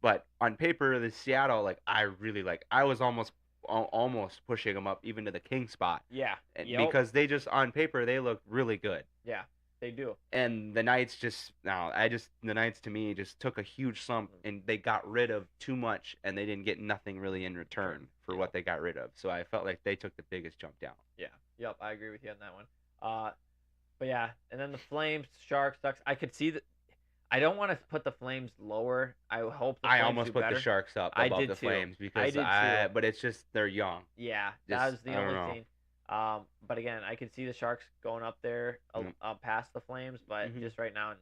[SPEAKER 2] But on paper, the Seattle, I really like. I was almost pushing them up even to the king spot.
[SPEAKER 1] Yeah.
[SPEAKER 2] Because they just on paper they look really good.
[SPEAKER 1] Yeah, they do.
[SPEAKER 2] And the Knights the Knights to me just took a huge slump, and they got rid of too much, and they didn't get nothing really in return for what they got rid of. So I felt like they took the biggest jump down.
[SPEAKER 1] Yeah. Yep, I agree with you on that one. But yeah, and then the Flames, Sharks, Ducks. I could see that. I don't want to put the Flames lower. I hope the Flames
[SPEAKER 2] I almost put
[SPEAKER 1] better.
[SPEAKER 2] the Sharks up above the Flames because but it's just they're young.
[SPEAKER 1] Yeah, that was the only thing. But again, I could see the Sharks going up there past the Flames, but just right now,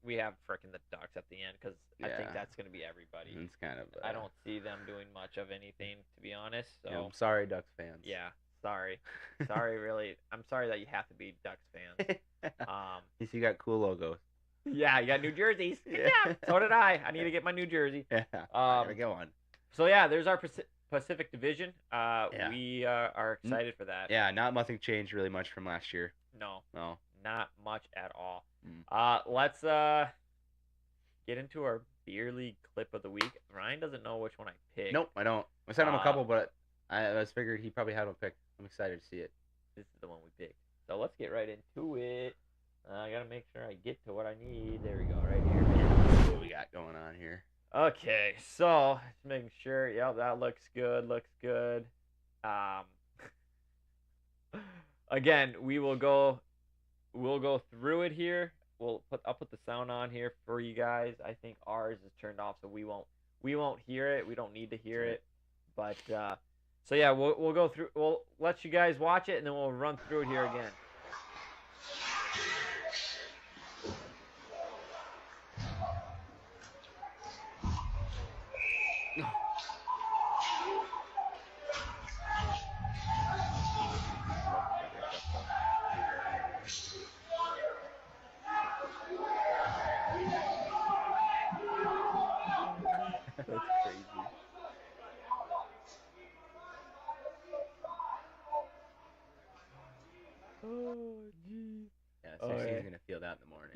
[SPEAKER 1] we have frickin' the Ducks at the end because I think that's going to be everybody.
[SPEAKER 2] It's kind of.
[SPEAKER 1] I don't see them doing much of anything, to be honest. So
[SPEAKER 2] I'm sorry, Ducks fans.
[SPEAKER 1] Yeah, sorry, really. I'm sorry that you have to be Ducks fans.
[SPEAKER 2] You got cool logos.
[SPEAKER 1] Yeah, you got new jerseys. Yeah, so did I. I need to get my new jersey.
[SPEAKER 2] Yeah, I gotta go on.
[SPEAKER 1] So yeah, there's our Pacific Division. We are excited for that.
[SPEAKER 2] Yeah, nothing changed really much from last year.
[SPEAKER 1] No,
[SPEAKER 2] not
[SPEAKER 1] much at all. Let's get into our beer league clip of the week. Ryan doesn't know which one I picked.
[SPEAKER 2] Nope, I don't. I sent him a couple, but I was figured he probably had one picked. I'm excited to see it.
[SPEAKER 1] This is the one we picked. So let's get right into it. I gotta make sure I get to what I need. There we go, right here.
[SPEAKER 2] What we got going on here?
[SPEAKER 1] Okay, so just making sure. Yep, that looks good. Again, we'll go through it here. I'll put the sound on here for you guys. I think ours is turned off, so we won't hear it. We don't need to hear it. But so yeah, we'll go through. We'll let you guys watch it, and then we'll run through it here again.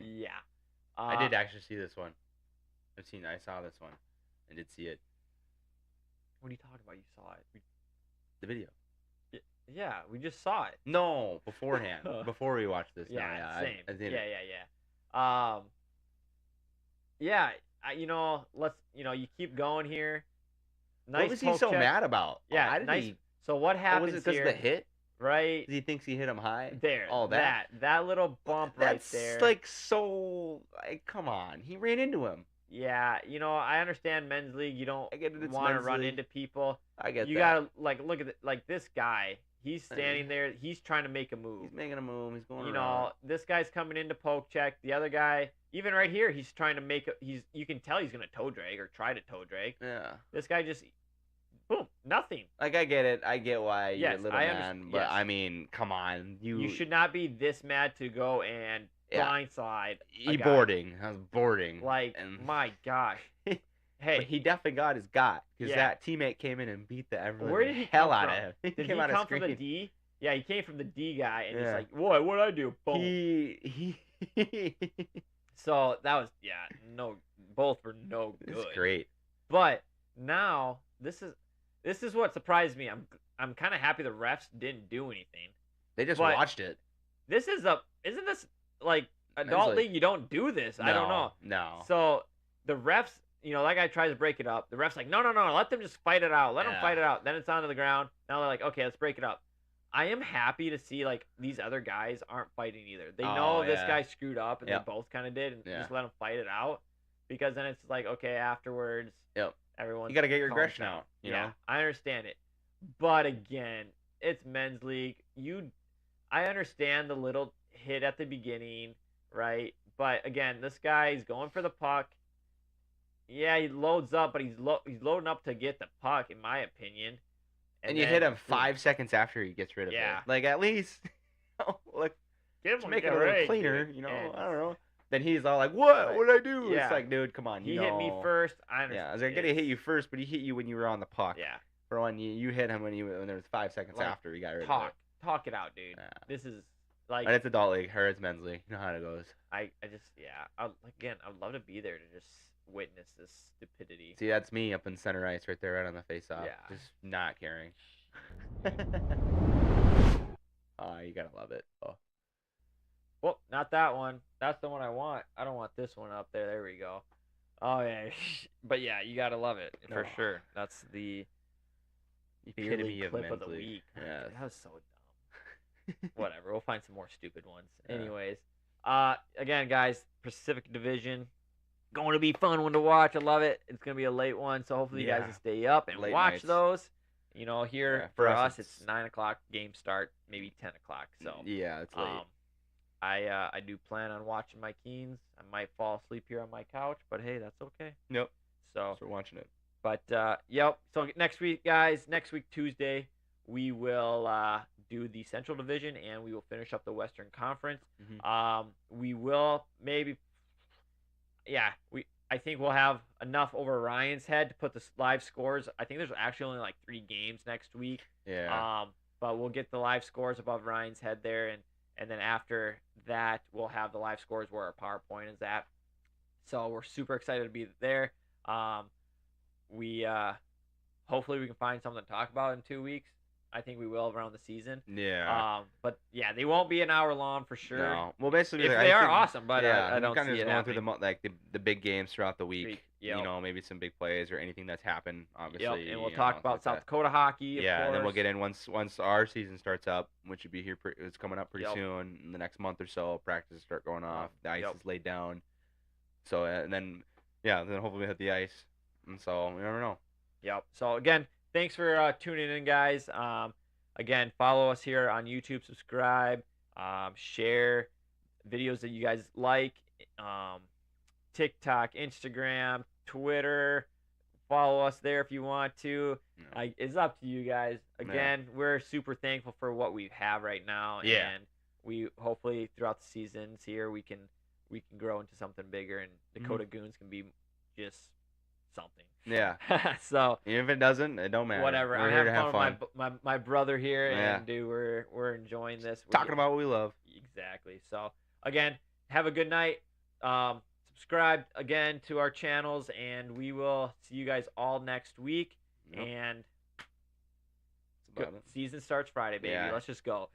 [SPEAKER 1] Yeah.
[SPEAKER 2] I did actually see this one. I saw this one. I did see it.
[SPEAKER 1] What are you talking about? You saw it?
[SPEAKER 2] The video.
[SPEAKER 1] Yeah, we just saw it.
[SPEAKER 2] No, beforehand. Before we watched this.
[SPEAKER 1] Yeah,
[SPEAKER 2] no, yeah,
[SPEAKER 1] same.
[SPEAKER 2] I did
[SPEAKER 1] Yeah. Yeah, you keep going here. Nice.
[SPEAKER 2] What was he so mad about?
[SPEAKER 1] Yeah, nice. So what happens
[SPEAKER 2] was it because of the hit?
[SPEAKER 1] Right.
[SPEAKER 2] He thinks he hit him high.
[SPEAKER 1] There.
[SPEAKER 2] Oh, that
[SPEAKER 1] little bump right there.
[SPEAKER 2] That's like so. Come on, he ran into him.
[SPEAKER 1] Yeah, I understand men's league. You don't want to run into people.
[SPEAKER 2] I get that.
[SPEAKER 1] You gotta look at this guy. He's standing there. He's trying to make a move.
[SPEAKER 2] He's making a move. He's going around.
[SPEAKER 1] This guy's coming in to poke check. The other guy, even right here, he's trying to make you can tell he's gonna toe drag or try to toe drag.
[SPEAKER 2] Yeah.
[SPEAKER 1] This guy just boom, nothing.
[SPEAKER 2] Like, I get it. I get why you're a little man, but I mean, come on, you
[SPEAKER 1] should not be this mad to go and blindside.
[SPEAKER 2] Boarding. I was boarding.
[SPEAKER 1] My gosh. Hey,
[SPEAKER 2] but he definitely got his because that teammate came in and beat the hell out of him.
[SPEAKER 1] Did he come from the D? Yeah, he came from the D guy, and he's like, "What? What'd I do?" Boom. So that was both were no good.
[SPEAKER 2] It's great.
[SPEAKER 1] But now this is what surprised me. I'm kind of happy the refs didn't do anything.
[SPEAKER 2] They just watched it.
[SPEAKER 1] Isn't this like adult league? You don't do this.
[SPEAKER 2] No,
[SPEAKER 1] I don't know.
[SPEAKER 2] No.
[SPEAKER 1] So the refs, that guy tries to break it up. The ref's like, no, let them just fight it out. Let them fight it out. Then it's onto the ground. Now they're like, okay, let's break it up. I am happy to see these other guys aren't fighting either. They know this guy screwed up, and they both kind of did, and just let him fight it out. Because then it's like, okay, afterwards, everyone.
[SPEAKER 2] You got to get your aggression out. You know?
[SPEAKER 1] I understand it. But again, it's men's league. I understand the little hit at the beginning, right? But again, this guy is going for the puck. Yeah, he loads up, but he's loading up to get the puck, in my opinion.
[SPEAKER 2] And you hit him 5 seconds after he gets rid of it. Like, at least, make it a little cleaner, dude. I don't know. Then he's all like, what? What did I do? It's like, dude, come on.
[SPEAKER 1] He hit me first. I understand.
[SPEAKER 2] Yeah, I was going to hit you first, but he hit you when you were on the puck.
[SPEAKER 1] Yeah.
[SPEAKER 2] For one, you hit him when there was 5 seconds after he got rid of it.
[SPEAKER 1] Talk it out, dude. Yeah. This is like.
[SPEAKER 2] And it's adult league, or it's men's league. You know how it goes.
[SPEAKER 1] I would love to be there to just witness this stupidity.
[SPEAKER 2] See, that's me up in center ice right there, right on the face-off.
[SPEAKER 1] Yeah.
[SPEAKER 2] Just not caring. Oh, you gotta love it. Oh.
[SPEAKER 1] Well, not that one. That's the one I want. I don't want this one up there. There we go. Oh, yeah. But, yeah, you gotta love it for sure. That's the
[SPEAKER 2] epitome of
[SPEAKER 1] clip of the
[SPEAKER 2] league.
[SPEAKER 1] week.
[SPEAKER 2] Yeah.
[SPEAKER 1] That was so dumb. Whatever. We'll find some more stupid ones.
[SPEAKER 2] Yeah.
[SPEAKER 1] Anyways. Again, guys, Pacific Division. Going to be fun one to watch. I love it. It's going to be a late one, so hopefully you guys can stay up and watch those. Here for us, it's 9 o'clock game start, maybe 10 o'clock. So
[SPEAKER 2] yeah, it's late.
[SPEAKER 1] I do plan on watching my Keens. I might fall asleep here on my couch, but hey, that's okay.
[SPEAKER 2] Nope.
[SPEAKER 1] So
[SPEAKER 2] we're watching it.
[SPEAKER 1] But yep. So next week, guys, Tuesday, we will do the Central Division and we will finish up the Western Conference.
[SPEAKER 2] Mm-hmm.
[SPEAKER 1] We will maybe. Yeah, I think we'll have enough over Ryan's head to put the live scores. I think there's actually only 3 games next week.
[SPEAKER 2] Yeah.
[SPEAKER 1] But we'll get the live scores above Ryan's head there, and then after that, we'll have the live scores where our PowerPoint is at. So we're super excited to be there. Hopefully we can find something to talk about in 2 weeks. I think we will around the season.
[SPEAKER 2] Yeah.
[SPEAKER 1] But yeah, they won't be an hour long for sure.
[SPEAKER 2] No. Well, basically,
[SPEAKER 1] if they are awesome, but I don't
[SPEAKER 2] kind of
[SPEAKER 1] see it
[SPEAKER 2] going
[SPEAKER 1] happening.
[SPEAKER 2] through the big games throughout the week.
[SPEAKER 1] Yep.
[SPEAKER 2] Maybe some big plays or anything that's happened. Obviously.
[SPEAKER 1] Yep. And we'll talk about South Dakota hockey. Of course.
[SPEAKER 2] And then we'll get in once our season starts up, which would be here. It's coming up pretty soon. In the next month or so, practices start going off. The ice is laid down. So and then hopefully we hit the ice. And so we never know.
[SPEAKER 1] Yep. So again, thanks for tuning in, guys. Again, follow us here on YouTube, subscribe, share videos that you guys like, TikTok, Instagram, Twitter. Follow us there if you want to. It's up to you guys. Again, we're super thankful for what we have right now.
[SPEAKER 2] Yeah.
[SPEAKER 1] And we hopefully throughout the seasons here we can grow into something bigger, and Dakota Goons can be just something.
[SPEAKER 2] Yeah.
[SPEAKER 1] So
[SPEAKER 2] even if it doesn't, it don't matter.
[SPEAKER 1] Whatever.
[SPEAKER 2] We're
[SPEAKER 1] I'm
[SPEAKER 2] here
[SPEAKER 1] having
[SPEAKER 2] to have
[SPEAKER 1] fun
[SPEAKER 2] fun.
[SPEAKER 1] with my brother here, and dude, we're enjoying this.
[SPEAKER 2] Talking about what we love.
[SPEAKER 1] Exactly. So again, have a good night. Subscribe again to our channels, and we will see you guys all next week.
[SPEAKER 2] Yep.
[SPEAKER 1] And
[SPEAKER 2] That's about it.
[SPEAKER 1] Season starts Friday, baby.
[SPEAKER 2] Yeah.
[SPEAKER 1] Let's just go.